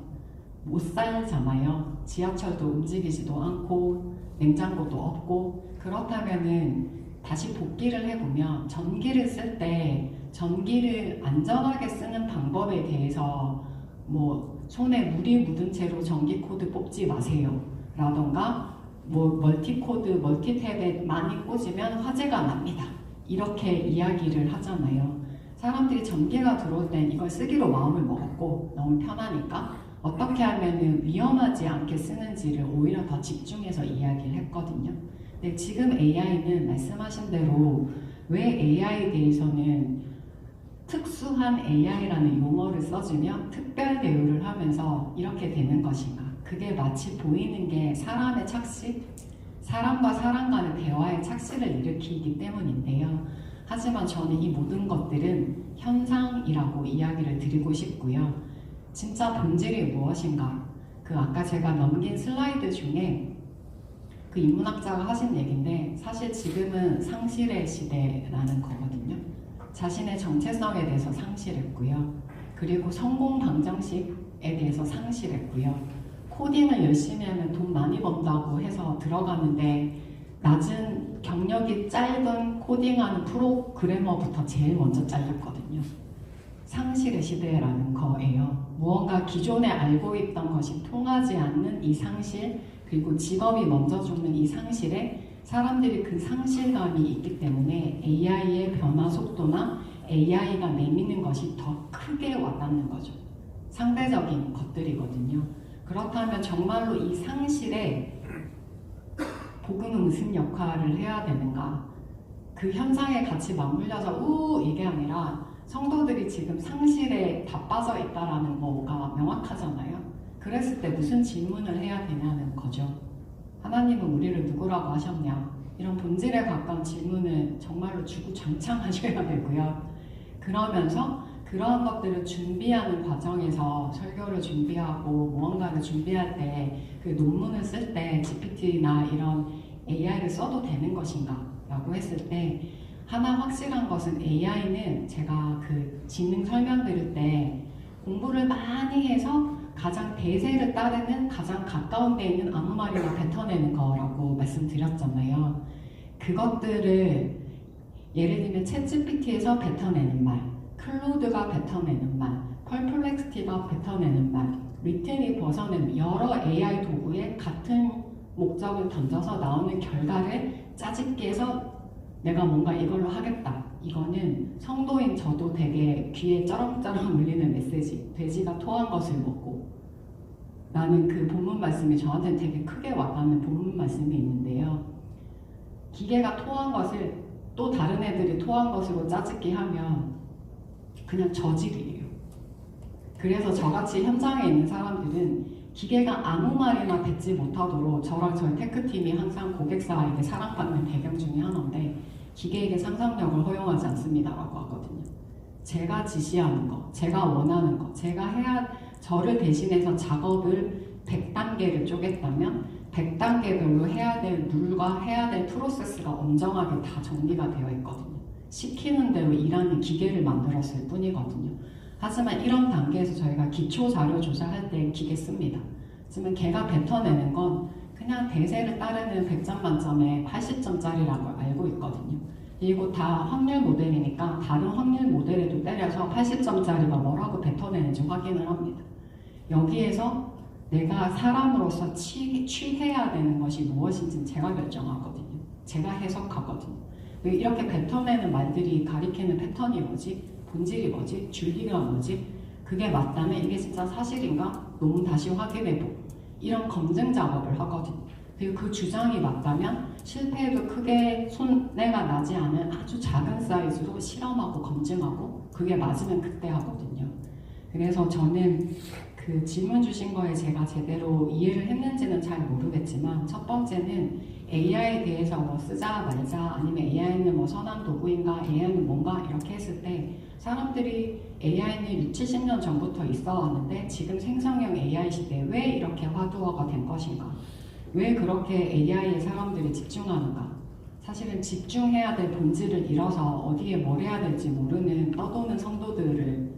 못 살잖아요. 지하철도 움직이지도 않고 냉장고도 없고 그렇다면은 다시 복기를 해보면 전기를 쓸 때 전기를 안전하게 쓰는 방법에 대해서 뭐 손에 물이 묻은 채로 전기 코드 뽑지 마세요 라던가 뭐 멀티코드, 멀티탭에 많이 꽂으면 화재가 납니다 이렇게 이야기를 하잖아요. 사람들이 전기가 들어올 땐 이걸 쓰기로 마음을 먹었고 너무 편하니까 어떻게 하면 위험하지 않게 쓰는지를 오히려 더 집중해서 이야기를 했거든요. 근데 지금 AI는 말씀하신 대로 왜 AI에 대해서는 특수한 AI라는 용어를 써주며 특별 대우를 하면서 이렇게 되는 것인가? 그게 마치 보이는 게 사람의 착시, 사람과 사람 간의 대화의 착시를 일으키기 때문인데요. 하지만 저는 이 모든 것들은 현상이라고 이야기를 드리고 싶고요. 진짜 본질이 무엇인가? 그 아까 제가 넘긴 슬라이드 중에 그 인문학자가 하신 얘기인데 사실 지금은 상실의 시대라는 거거든요. 자신의 정체성에 대해서 상실했고요. 그리고 성공 방정식에 대해서 상실했고요. 코딩을 열심히 하면 돈 많이 번다고 해서 들어가는데 낮은 경력이 짧은 코딩하는 프로그래머부터 제일 먼저 잘렸거든요. 상실의 시대라는 거예요. 무언가 기존에 알고 있던 것이 통하지 않는 이 상실, 그리고 직업이 먼저 죽는 이 상실에 사람들이 그 상실감이 있기 때문에 AI의 변화 속도나 AI가 내미는 것이 더 크게 와닿는 거죠. 상대적인 것들이거든요. 그렇다면 정말로 이 상실에 복음은 무슨 역할을 해야 되는가? 그 현상에 같이 맞물려서 이게 아니라 성도들이 지금 상실에 다 빠져 있다라는 거가 명확하잖아요. 그랬을 때 무슨 질문을 해야 되냐는 거죠. 하나님은 우리를 누구라고 하셨냐? 이런 본질에 가까운 질문을 정말로 주구장창 하셔야 되고요. 그러면서 그러한 것들을 준비하는 과정에서 설교를 준비하고 무언가를 준비할 때 그 논문을 쓸 때 GPT나 이런 AI를 써도 되는 것인가? 라고 했을 때 하나 확실한 것은 AI는 제가 그 지능 설명 드릴 때 공부를 많이 해서 가장 대세를 따르는 가장 가까운 데 있는 아무 말이나 뱉어내는 거라고 말씀드렸잖아요. 그것들을 예를 들면 챗GPT에서 뱉어내는 말, 클로드가 뱉어내는 말, 펄플렉스티가 뱉어내는 말, 리튼이 벗어내는 여러 AI 도구에 같은 목적을 던져서 나오는 결과를 짜집기 해서 내가 뭔가 이걸로 하겠다. 이거는 성도인 저도 되게 귀에 쩌렁쩌렁 울리는 메시지. 돼지가 토한 것을 먹고 라는 그 본문 말씀이 저한테는 되게 크게 와닿는 본문 말씀이 있는데요. 기계가 토한 것을 또 다른 애들이 토한 것으로 짜집기 하면 그냥 저질이에요. 그래서 저같이 현장에 있는 사람들은 기계가 아무 말이나 뱉지 못하도록 저랑 저희 테크팀이 항상 고객사에게 사랑받는 배경 중에 하나인데 기계에게 상상력을 허용하지 않습니다라고 하거든요. 제가 지시하는 거, 제가 원하는 거, 저를 대신해서 작업을 100단계를 쪼갰다면 100단계별로 해야 될 룰과 해야 될 프로세스가 엄정하게 다 정리가 되어 있거든요. 시키는 대로 일하는 기계를 만들었을 뿐이거든요. 하지만 이런 단계에서 저희가 기초 자료 조사할 때 기계 씁니다. 하지만 걔가 뱉어내는 건 그냥 대세를 따르는 100점 만점에 80점짜리라고 알고 있거든요. 그리고 다 확률 모델이니까 다른 확률 모델에도 때려서 80점짜리가 뭐라고 뱉어내는지 확인을 합니다. 여기에서 내가 사람으로서 취해야 되는 것이 무엇인지는 제가 결정하거든요. 제가 해석하거든요. 이렇게 뱉어내는 말들이 가리키는 패턴이 뭐지? 본질이 뭐지? 줄기가 뭐지? 그게 맞다면 이게 진짜 사실인가? 논문 다시 확인해보고 이런 검증 작업을 하거든요. 그리고 그 주장이 맞다면 실패해도 크게 손해가 나지 않은 아주 작은 사이즈로 실험하고 검증하고 그게 맞으면 그때 하거든요. 그래서 저는 그 질문 주신 거에 제가 제대로 이해를 했는지는 잘 모르겠지만 첫 번째는 AI에 대해서 뭐 쓰자 말자 아니면 AI는 뭐 선한 도구인가 AI는 뭔가 이렇게 했을 때 사람들이 AI는 6, 70년 전부터 있어 왔는데 지금 생성형 AI 시대에 왜 이렇게 화두어가 된 것인가? 왜 그렇게 AI에 사람들이 집중하는가? 사실은 집중해야 될 본질을 잃어서 어디에 뭘 해야 될지 모르는 떠도는 성도들을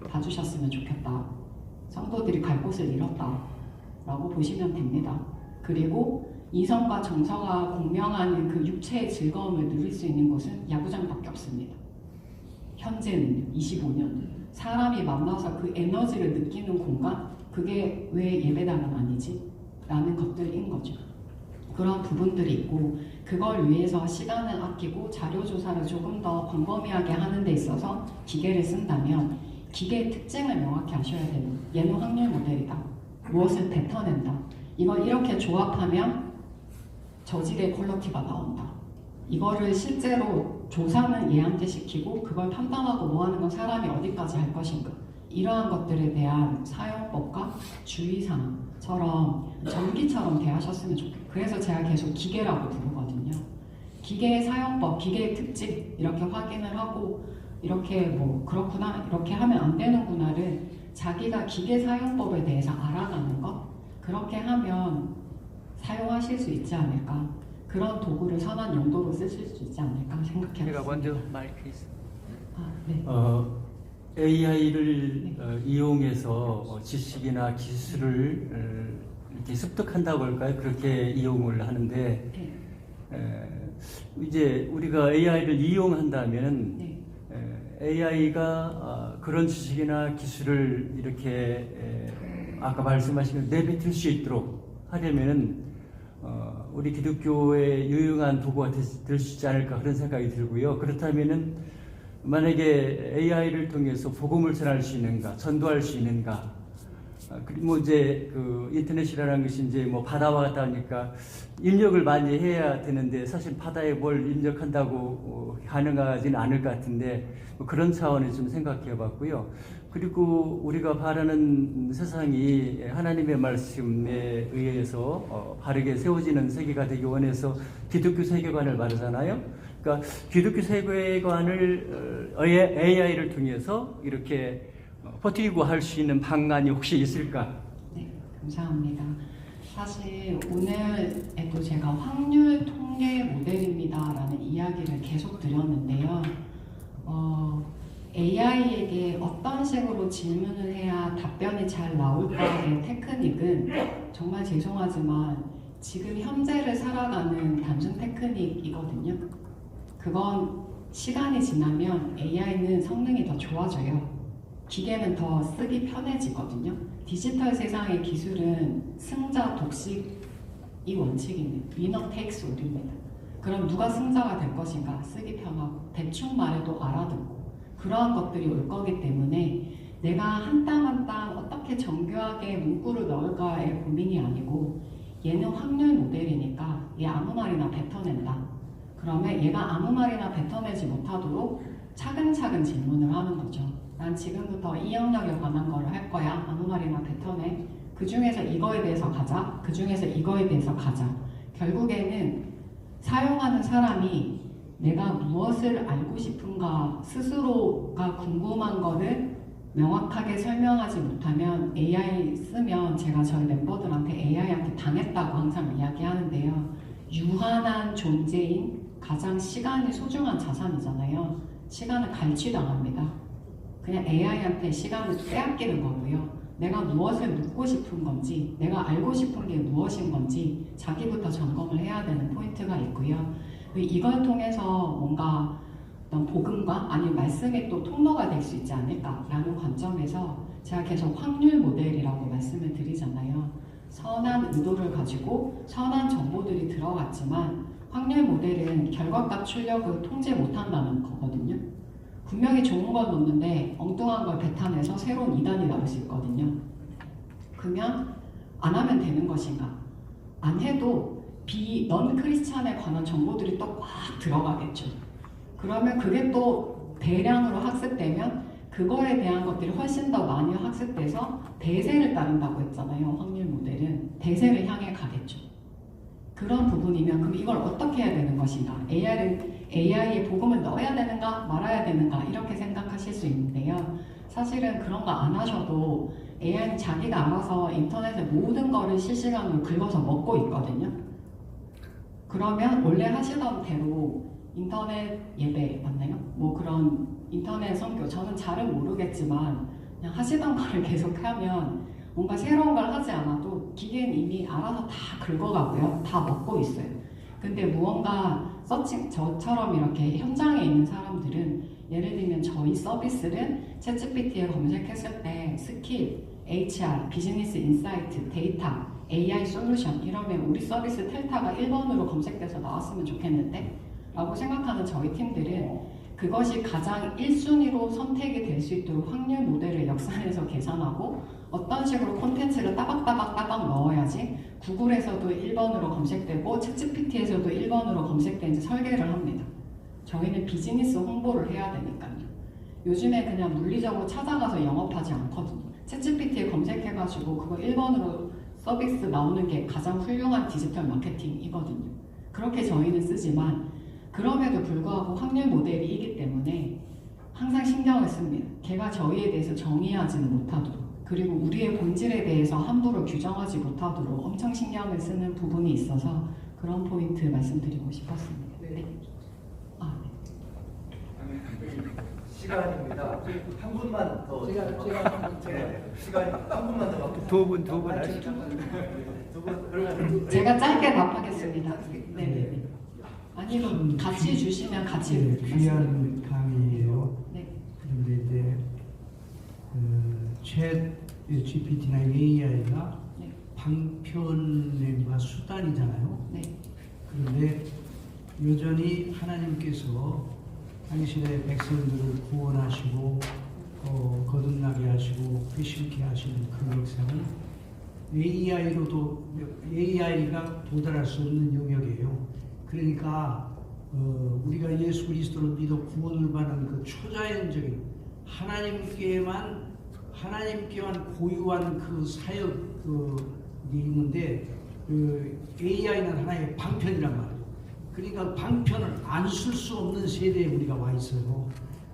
봐주셨으면 좋겠다. 성도들이 갈 곳을 잃었다 라고 보시면 됩니다. 그리고 이성과 정서가 공명하는 그 육체의 즐거움을 누릴 수 있는 곳은 야구장밖에 없습니다. 현재는 25년 사람이 만나서 그 에너지를 느끼는 공간 그게 왜 예배당은 아니지? 라는 것들인 거죠. 그런 부분들이 있고 그걸 위해서 시간을 아끼고 자료조사를 조금 더 광범위하게 하는 데 있어서 기계를 쓴다면 기계의 특징을 명확히 아셔야 돼요. 얘는 확률 모델이다. 무엇을 뱉어낸다. 이걸 이렇게 조합하면 저질의 퀄리티가 나온다. 이거를 실제로 조사는 얘한테 시키고 그걸 판단하고 뭐하는 건 사람이 어디까지 할 것인가. 이러한 것들에 대한 사용법과 주의사항처럼 전기처럼 대하셨으면 좋겠어요. 그래서 제가 계속 기계라고 부르거든요. 기계의 사용법, 기계의 특징 이렇게 확인을 하고 이렇게 뭐 그렇구나 이렇게 하면 안 되는구나를 자기가 기계 사용법에 대해서 알아가는 것 그렇게 하면 사용하실 수 있지 않을까 그런 도구를 선한 용도로 쓰실 수 있지 않을까 생각해봤습니다. 제가 먼저 마이크 있습니다. 네. AI를 이용해서 지식이나 기술을 이렇게 습득한다고 할까요? 그렇게 이용을 하는데 이제 우리가 AI를 이용한다면 네. AI가 그런 지식이나 기술을 이렇게 아까 말씀하신 내뱉을 수 있도록 하려면은 우리 기독교의 유용한 도구가 될 수 있지 않을까 그런 생각이 들고요. 그렇다면은 만약에 AI를 통해서 복음을 전할 수 있는가, 전도할 수 있는가, 그리고 뭐 이제 그 인터넷이라는 것이 이제 뭐 바다와 같다 하니까 입력을 많이 해야 되는데 사실 바다에 뭘 입력한다고 가능하지는 않을 것 같은데 뭐 그런 차원에서 좀 생각해 봤고요. 그리고 우리가 바라는 세상이 하나님의 말씀에 의해서 바르게 세워지는 세계가 되기 원해서 기독교 세계관을 말하잖아요. 그러니까 기독교 세계관을 AI를 통해서 이렇게 버티고 할 수 있는 방안이 혹시 있을까? 네, 감사합니다. 사실 오늘에도 제가 확률 통계 모델입니다라는 이야기를 계속 드렸는데요. AI에게 어떤 식으로 질문을 해야 답변이 잘 나올까의 테크닉은 정말 죄송하지만 지금 현재를 살아가는 단순 테크닉이거든요. 그건 시간이 지나면 AI는 성능이 더 좋아져요. 기계는 더 쓰기 편해지거든요. 디지털 세상의 기술은 승자 독식이 원칙입니다. Winner takes all입니다. 그럼 누가 승자가 될 것인가? 쓰기 편하고 대충 말해도 알아듣고 그러한 것들이 올 거기 때문에 내가 한 땀 한 땀 어떻게 정교하게 문구를 넣을까의 고민이 아니고 얘는 확률 모델이니까 얘 아무 말이나 뱉어낸다. 그러면 얘가 아무 말이나 뱉어내지 못하도록 차근차근 질문을 하는 거죠. 난 지금부터 이 영역에 관한 거를 할 거야. 아무 말이나 뱉어내. 그 중에서 이거에 대해서 가자. 그 중에서 이거에 대해서 가자. 결국에는 사용하는 사람이 내가 무엇을 알고 싶은가 스스로가 궁금한 거를 명확하게 설명하지 못하면 AI 쓰면 제가 저희 멤버들한테 AI한테 당했다고 항상 이야기하는데요. 유한한 존재인 가장 시간이 소중한 자산이잖아요. 시간을 갈취당합니다. 그냥 AI한테 시간을 빼앗기는 거고요. 내가 무엇을 묻고 싶은 건지, 내가 알고 싶은 게 무엇인 건지 자기부터 점검을 해야 되는 포인트가 있고요. 이걸 통해서 뭔가 어떤 복음과 아니면 말씀의 또 통로가 될 수 있지 않을까라는 관점에서 제가 계속 확률 모델이라고 말씀을 드리잖아요. 선한 의도를 가지고 선한 정보들이 들어갔지만 확률 모델은 결과값 출력을 통제 못한다는 거거든요. 분명히 좋은 건 넣는데 엉뚱한 걸 뱉어내서 새로운 이단이 나올 수 있거든요. 그러면 안 하면 되는 것인가? 안 해도 넌 크리스찬에 관한 정보들이 또 꽉 들어가겠죠. 그러면 그게 또 대량으로 학습되면 그거에 대한 것들이 훨씬 더 많이 학습돼서 대세를 따른다고 했잖아요. 확률 모델은 대세를 향해 가겠죠. 그런 부분이면 그럼 이걸 어떻게 해야 되는 것인가? AI에 복음을 넣어야 되는가 말아야 되는가 이렇게 생각하실 수 있는데요. 사실은 그런 거 안 하셔도 AI는 자기가 알아서 인터넷의 모든 거를 실시간으로 긁어서 먹고 있거든요. 그러면 원래 하시던 대로 인터넷 예배 맞나요? 뭐 그런 인터넷 선교 저는 잘은 모르겠지만 그냥 하시던 거를 계속하면 뭔가 새로운 걸 하지 않아도 기계는 이미 알아서 다 긁어가고요. 다 먹고 있어요. 근데 무언가 서칭 저처럼 이렇게 현장에 있는 사람들은 예를 들면 저희 서비스를 챗GPT에 검색했을 때 스킬, HR, 비즈니스 인사이트, 데이터, AI 솔루션 이러면 우리 서비스 텔타가 1번으로 검색돼서 나왔으면 좋겠는데 라고 생각하는 저희 팀들은 그것이 가장 1순위로 선택이 될 수 있도록 확률 모델을 역산해서 계산하고 어떤 식으로 콘텐츠를 따박따박 넣어야지 구글에서도 1번으로 검색되고 챗GPT에서도 1번으로 검색되는지 설계를 합니다. 저희는 비즈니스 홍보를 해야 되니까요. 요즘에 그냥 물리적으로 찾아가서 영업하지 않거든요. 챗GPT에 검색해가지고 그거 1번으로 서비스 나오는 게 가장 훌륭한 디지털 마케팅이거든요. 그렇게 저희는 쓰지만 그럼에도 불구하고 확률 모델이기 때문에 항상 신경을 씁니다. 걔가 저희에 대해서 정의하지는 못하도록 그리고 우리의 본질에 대해서 함부로 규정하지 못하도록 엄청 신경을 쓰는 부분이 있어서 그런 포인트 말씀드리고 싶었습니다. 네. 시간입니다. 한 분만 더. 시간이 한 분만 더. 두 분 하시죠. 두 분. 그러면 제가 짧게 답하겠습니다. 네. 아니면 같이 주시면 같이 귀한 강의예요. 네. 그런데 이제 챗 GPT나 AI가 네. 방편과 수단이잖아요. 네. 그런데 여전히 하나님께서 당신의 백성들을 구원하시고 거듭나게 하시고 회심케 하시는 그 역사는 AI가 도달할 수 없는 영역이에요. 그러니까 우리가 예수 그리스도를 믿어 구원을 받는 그 초자연적인 하나님께만 고유한 그 사역 있는데 AI는 하나의 방편이란 말이에요. 그러니까 방편을 안 쓸 수 없는 세대에 우리가 와 있어요.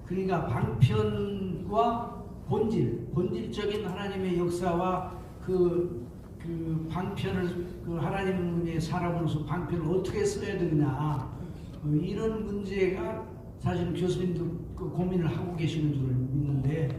그러니까 방편과 본질적인 하나님의 역사와 그 방편을 하나님의 사람으로서 방편을 어떻게 써야 되느냐 이런 문제가 사실 교수님도 고민을 하고 계시는 줄 믿는데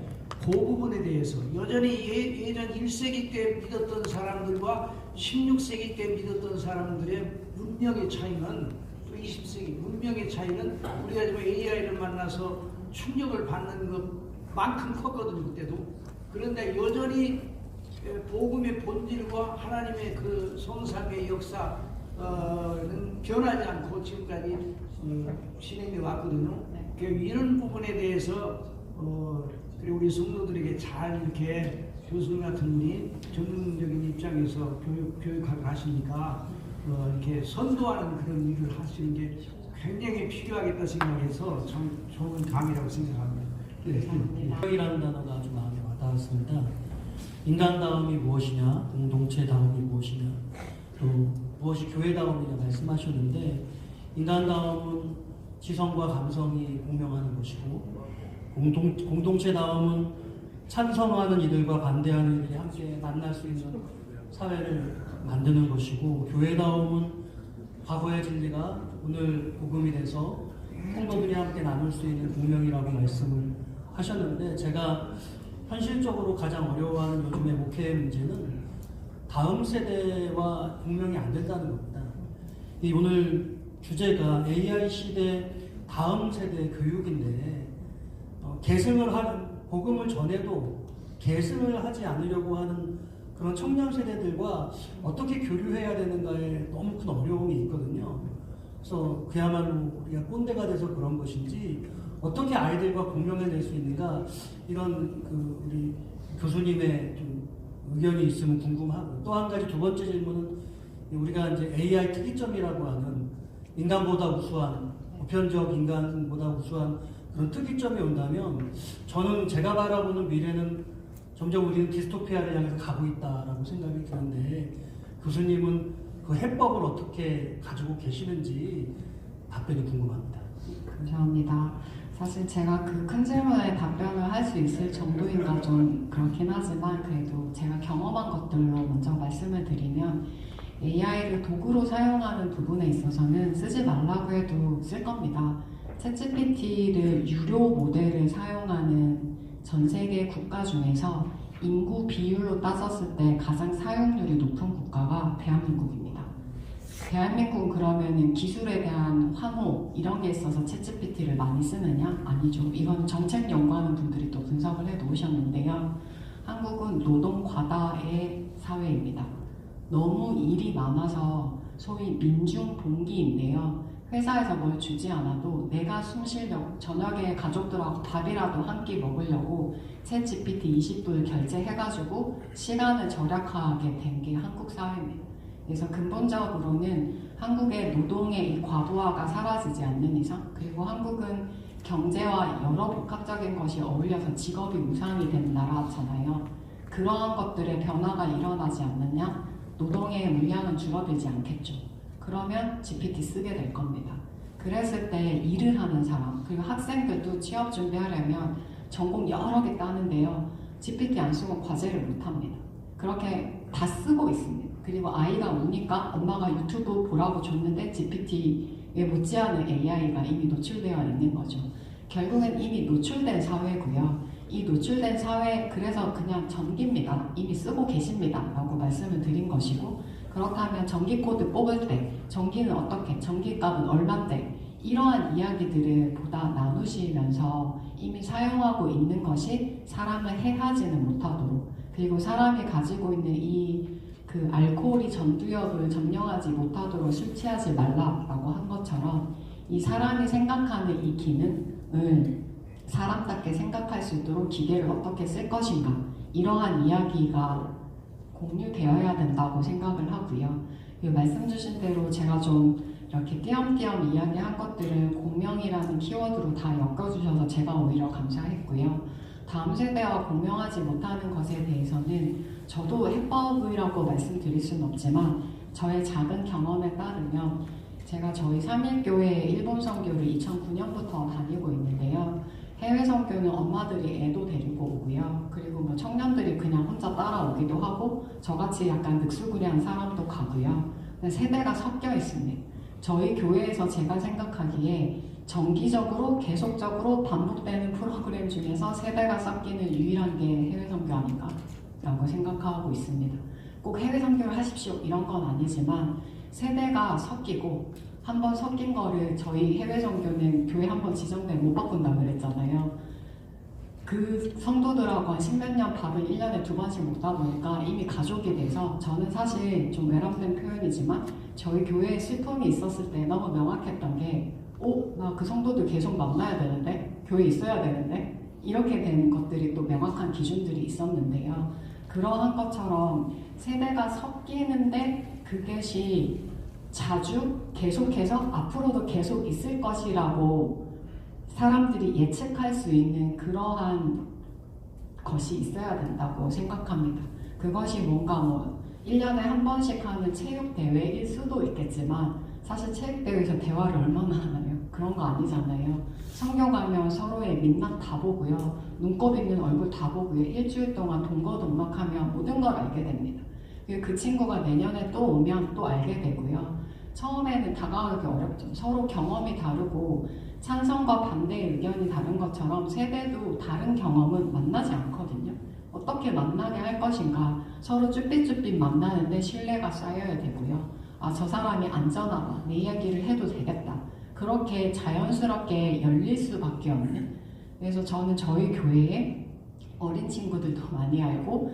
그 부분에 대해서 여전히 예전 1세기 때 믿었던 사람들과 16세기 때 믿었던 사람들의 문명의 차이는 또 20세기 문명의 차이는 우리가 지금 AI를 만나서 충격을 받는 것만큼 컸거든요. 그때도. 그런데 여전히 복음의 본질과 하나님의 그 성삼의 역사는 변하지 않고 지금까지 진행해 왔거든요. 이런 부분에 대해서 그리고 우리 성도들에게 잘 이렇게 교수님 같은 분이 전문적인 입장에서 교육하고 하시니까 이렇게 선도하는 그런 일을 하시는 게 굉장히 필요하겠다 생각해서 참 좋은 강의라고 생각합니다. 인간이라는 단어가 아주 마음에 와닿았습니다. 인간다움이 무엇이냐, 공동체다움이 무엇이냐, 또 무엇이 교회다움이냐 말씀하셨는데 인간다움은 지성과 감성이 공명하는 것이고 공동체다움은 찬성하는 이들과 반대하는 이들이 함께 만날 수 있는 사회를 만드는 것이고 교회다움은 과거의 진리가 오늘 복음이 돼서 성도들이 함께 나눌 수 있는 공명이라고 말씀을 하셨는데 제가 현실적으로 가장 어려워하는 요즘의 목회의 문제는 다음 세대와 공명이 안 된다는 겁니다. 이 오늘 주제가 AI 시대 다음 세대 교육인데 계승을 하는 복음을 전해도 계승을 하지 않으려고 하는 그런 청년 세대들과 어떻게 교류해야 되는가에 너무 큰 어려움이 있거든요. 그래서 그야말로 우리가 꼰대가 돼서 그런 것인지 어떻게 아이들과 공명해낼 수 있는가, 이런 우리 교수님의 좀 의견이 있으면 궁금하고, 또 한 가지 두 번째 질문은 우리가 이제 AI 특이점이라고 하는 인간보다 우수한, 보편적 인간보다 우수한 그런 특이점이 온다면 저는 제가 바라보는 미래는 점점 우리는 디스토피아를 향해서 가고 있다라고 생각이 드는데, 교수님은 그 해법을 어떻게 가지고 계시는지 답변이 궁금합니다. 감사합니다. 사실 제가 그 큰 질문에 답변을 할 수 있을 정도인가 좀 그렇긴 하지만, 그래도 제가 경험한 것들로 먼저 말씀을 드리면, AI를 도구로 사용하는 부분에 있어서는 쓰지 말라고 해도 쓸 겁니다. 챗GPT를 유료 모델을 사용하는 전 세계 국가 중에서 인구 비율로 따졌을 때 가장 사용률이 높은 국가가 대한민국입니다. 대한민국은 그러면은 기술에 대한 환호 이런 게 있어서 챗GPT를 많이 쓰느냐? 아니죠. 이건 정책 연구하는 분들이 또 분석을 해 놓으셨는데요. 한국은 노동 과다의 사회입니다. 너무 일이 많아서 소위 민중 봉기인데요. 회사에서 뭘 주지 않아도 내가 숨 쉬려고 저녁에 가족들하고 밥이라도 한 끼 먹으려고 챗GPT 20불 결제해가지고 시간을 절약하게 된 게 한국 사회입니다. 그래서 근본적으로는 한국의 노동의 이 과부하가 사라지지 않는 이상, 그리고 한국은 경제와 여러 복합적인 것이 어울려서 직업이 우상이 된 나라잖아요. 그러한 것들의 변화가 일어나지 않느냐? 노동의 물량은 줄어들지 않겠죠. 그러면 GPT 쓰게 될 겁니다. 그랬을 때 일을 하는 사람, 그리고 학생들도 취업 준비하려면 전공 여러 개 따는데요. GPT 안 쓰고 과제를 못 합니다. 그렇게 다 쓰고 있습니다. 그리고 아이가 우니까 엄마가 유튜브 보라고 줬는데 GPT에 못지않은 AI가 이미 노출되어 있는 거죠. 결국엔 이미 노출된 사회고요. 이 노출된 사회, 그래서 그냥 전기입니다. 이미 쓰고 계십니다. 라고 말씀을 드린 것이고, 그렇다면 전기 코드 뽑을 때 전기는 어떻게, 전기값은 얼마인데, 이러한 이야기들을 보다 나누시면서 이미 사용하고 있는 것이 사람을 해하지는 못하도록, 그리고 사람이 가지고 있는 그 알코올이 전두엽을 점령하지 못하도록 술 취하지 말라라고 한 것처럼, 이 사람이 생각하는 이 기능을 사람답게 생각할 수 있도록 기계를 어떻게 쓸 것인가, 이러한 이야기가 공유되어야 된다고 생각을 하고요. 말씀 주신 대로 제가 좀 이렇게 띄엄띄엄 이야기한 것들을 공명이라는 키워드로 다 엮어주셔서 제가 오히려 감사했고요. 다음 세대와 공명하지 못하는 것에 대해서는 저도 해법이라고 말씀드릴 수는 없지만, 저의 작은 경험에 따르면 제가 저희 3.1교회 일본 선교를 2009년부터 다니고 있는데요. 해외 선교는 엄마들이 애도 데리고 오고요. 그리고 뭐 청년들이 그냥 혼자 따라오기도 하고, 저같이 약간 늑수구리한 사람도 가고요. 세대가 섞여 있습니다. 저희 교회에서 제가 생각하기에 정기적으로 계속적으로 반복되는 프로그램 중에서 세대가 섞이는 유일한 게 해외 선교 아닌가 라고 생각하고 있습니다. 꼭 해외 선교를 하십시오 이런 건 아니지만, 세대가 섞이고, 한번 섞인 거를 저희 해외 선교는 교회 한번 지정되면 못 바꾼다고 그랬잖아요. 그 성도들하고 한 10몇 년 밥을 1년에 2번씩 먹다 보니까 이미 가족이 돼서, 저는 사실 좀 외람된 표현이지만 저희 교회에 슬픔이 있었을 때 너무 명확했던 게, 나 그 성도들 계속 만나야 되는데, 교회에 있어야 되는데, 이렇게 되는 것들이 또 명확한 기준들이 있었는데요. 그러한 것처럼 세대가 섞이는데 그것이 자주 계속해서 앞으로도 계속 있을 것이라고 사람들이 예측할 수 있는 그러한 것이 있어야 된다고 생각합니다. 그것이 뭔가 1년에 한 번씩 하는 체육대회일 수도 있겠지만, 사실 체육대회에서 대화를 얼마나 하나요? 그런 거 아니잖아요. 성경 가면 서로의 민낯 다 보고요. 눈곱 있는 얼굴 다 보고요. 일주일 동안 동거동락하면 모든 걸 알게 됩니다. 그리고 그 친구가 내년에 또 오면 또 알게 되고요. 처음에는 다가가기 어렵죠. 서로 경험이 다르고 찬성과 반대의 의견이 다른 것처럼 세대도 다른 경험은 만나지 않거든요. 어떻게 만나게 할 것인가, 서로 쭈삣쭈삣 만나는데 신뢰가 쌓여야 되고요. 저 사람이 안전하다, 내 이야기를 해도 되겠다, 그렇게 자연스럽게 열릴 수밖에 없는. 그래서 저는 저희 교회에 어린 친구들도 많이 알고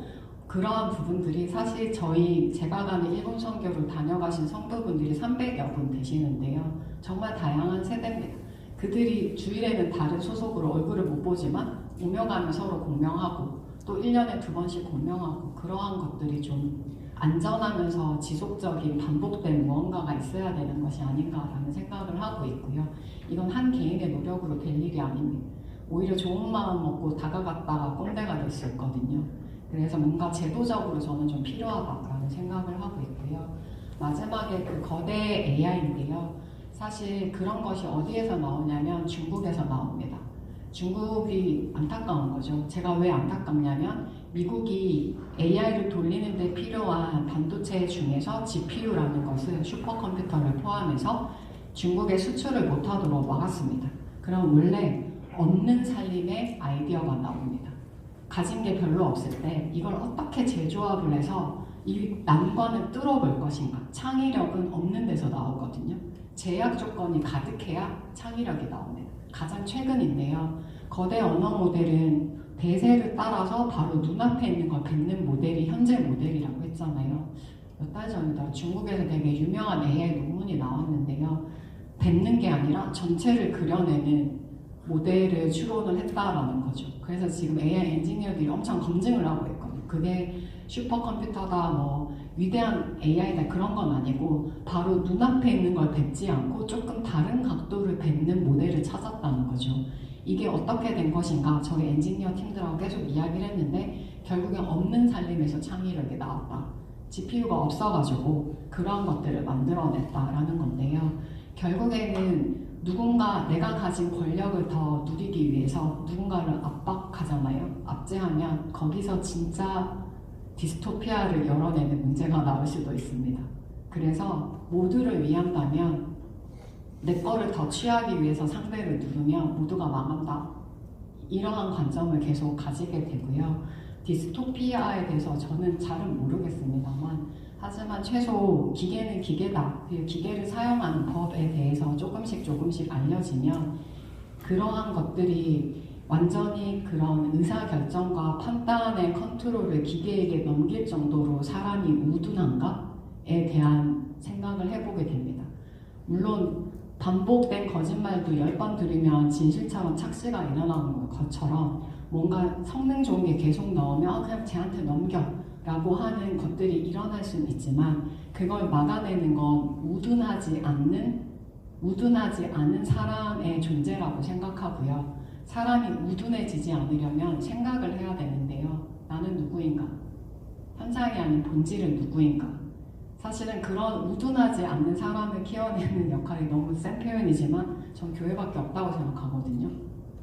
그러한 부분들이 사실 제가 가는 일본 선교를 다녀가신 성도분들이 300여 분 되시는데요. 정말 다양한 세대입니다. 그들이 주일에는 다른 소속으로 얼굴을 못 보지만 오며 가며 서로 공명하고 또 1년에 2번씩 공명하고 그러한 것들이 좀 안전하면서 지속적인 반복된 무언가가 있어야 되는 것이 아닌가라는 생각을 하고 있고요. 이건 한 개인의 노력으로 될 일이 아닙니다. 오히려 좋은 마음 먹고 다가갔다가 꼰대가 될 수 있거든요. 그래서 뭔가 제도적으로 저는 좀 필요하다라는 생각을 하고 있고요. 마지막에 그 거대 AI인데요. 사실 그런 것이 어디에서 나오냐면 중국에서 나옵니다. 중국이 안타까운 거죠. 제가 왜 안타깝냐면 미국이 AI를 돌리는 데 필요한 반도체 중에서 GPU라는 것을 슈퍼컴퓨터를 포함해서 중국에 수출을 못하도록 막았습니다. 그럼 원래 없는 살림의 아이디어가 나옵니다. 가진 게 별로 없을 때 이걸 어떻게 재조합을 해서 이 난관을 뚫어볼 것인가. 창의력은 없는 데서 나오거든요. 제약 조건이 가득해야 창의력이 나옵니다. 가장 최근인데요. 거대 언어 모델은 대세를 따라서 바로 눈앞에 있는 걸 뱉는 모델이 현재 모델이라고 했잖아요. 몇 달 전이다. 중국에서 되게 유명한 AI 논문이 나왔는데요. 뱉는 게 아니라 전체를 그려내는 모델을 추론을 했다라는 거죠. 그래서 지금 AI 엔지니어들이 엄청 검증을 하고 있거든요. 그게 슈퍼컴퓨터다, 뭐 위대한 AI다 그런 건 아니고 바로 눈앞에 있는 걸 뱉지 않고 조금 다른 각도를 뱉는 모델을 찾았다는 거죠. 이게 어떻게 된 것인가 저희 엔지니어 팀들하고 계속 이야기를 했는데 결국엔 없는 살림에서 창의력이 나왔다. GPU가 없어가지고 그런 것들을 만들어냈다라는 건데요. 결국에는 누군가 내가 가진 권력을 더 누리기 위해서 누군가를 압박하잖아요. 압제하면 거기서 진짜 디스토피아를 열어내는 문제가 나올 수도 있습니다. 그래서 모두를 위한다면 내 거를 더 취하기 위해서 상대를 누르면 모두가 망한다. 이러한 관점을 계속 가지게 되고요. 디스토피아에 대해서 저는 잘은 모르겠습니다만 하지만 최소 기계는 기계다. 그리고 기계를 사용하는 법에 대해서 조금씩 알려지면 그러한 것들이 완전히 그런 의사결정과 판단의 컨트롤을 기계에게 넘길 정도로 사람이 우둔한가에 대한 생각을 해보게 됩니다. 물론 반복된 거짓말도 10번 들으면 진실처럼 착시가 일어나는 것처럼 뭔가 성능 좋은 게 계속 나오면 그냥 쟤한테 넘겨 라고 하는 것들이 일어날 수는 있지만 그걸 막아내는 건 우둔하지 않은 사람의 존재라고 생각하고요. 사람이 우둔해지지 않으려면 생각을 해야 되는데요. 나는 누구인가? 현장이 아닌 본질은 누구인가? 사실은 그런 우둔하지 않는 사람을 키워내는 역할이 너무 센 표현이지만 전 교회밖에 없다고 생각하거든요.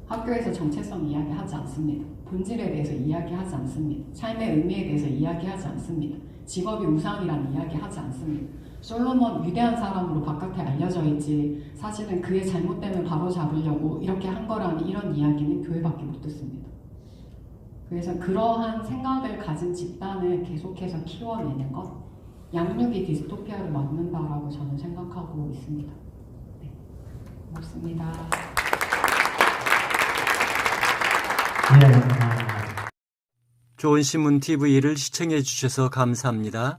학교에서 정체성 이야기하지 않습니다. 본질에 대해서 이야기하지 않습니다. 삶의 의미에 대해서 이야기하지 않습니다. 직업이 우상이라는 이야기하지 않습니다. 솔로몬 위대한 사람으로 바깥에 알려져 있지 사실은 그의 잘못됨을 바로잡으려고 이렇게 한 거라는 이런 이야기는 교회밖에 못 듣습니다. 그래서 그러한 생각을 가진 집단을 계속해서 키워내는 것, 양육이 디스토피아를 막는다라고 저는 생각하고 있습니다. 네, 고맙습니다. 네, 좋은 신문 TV를 시청해 주셔서 감사합니다.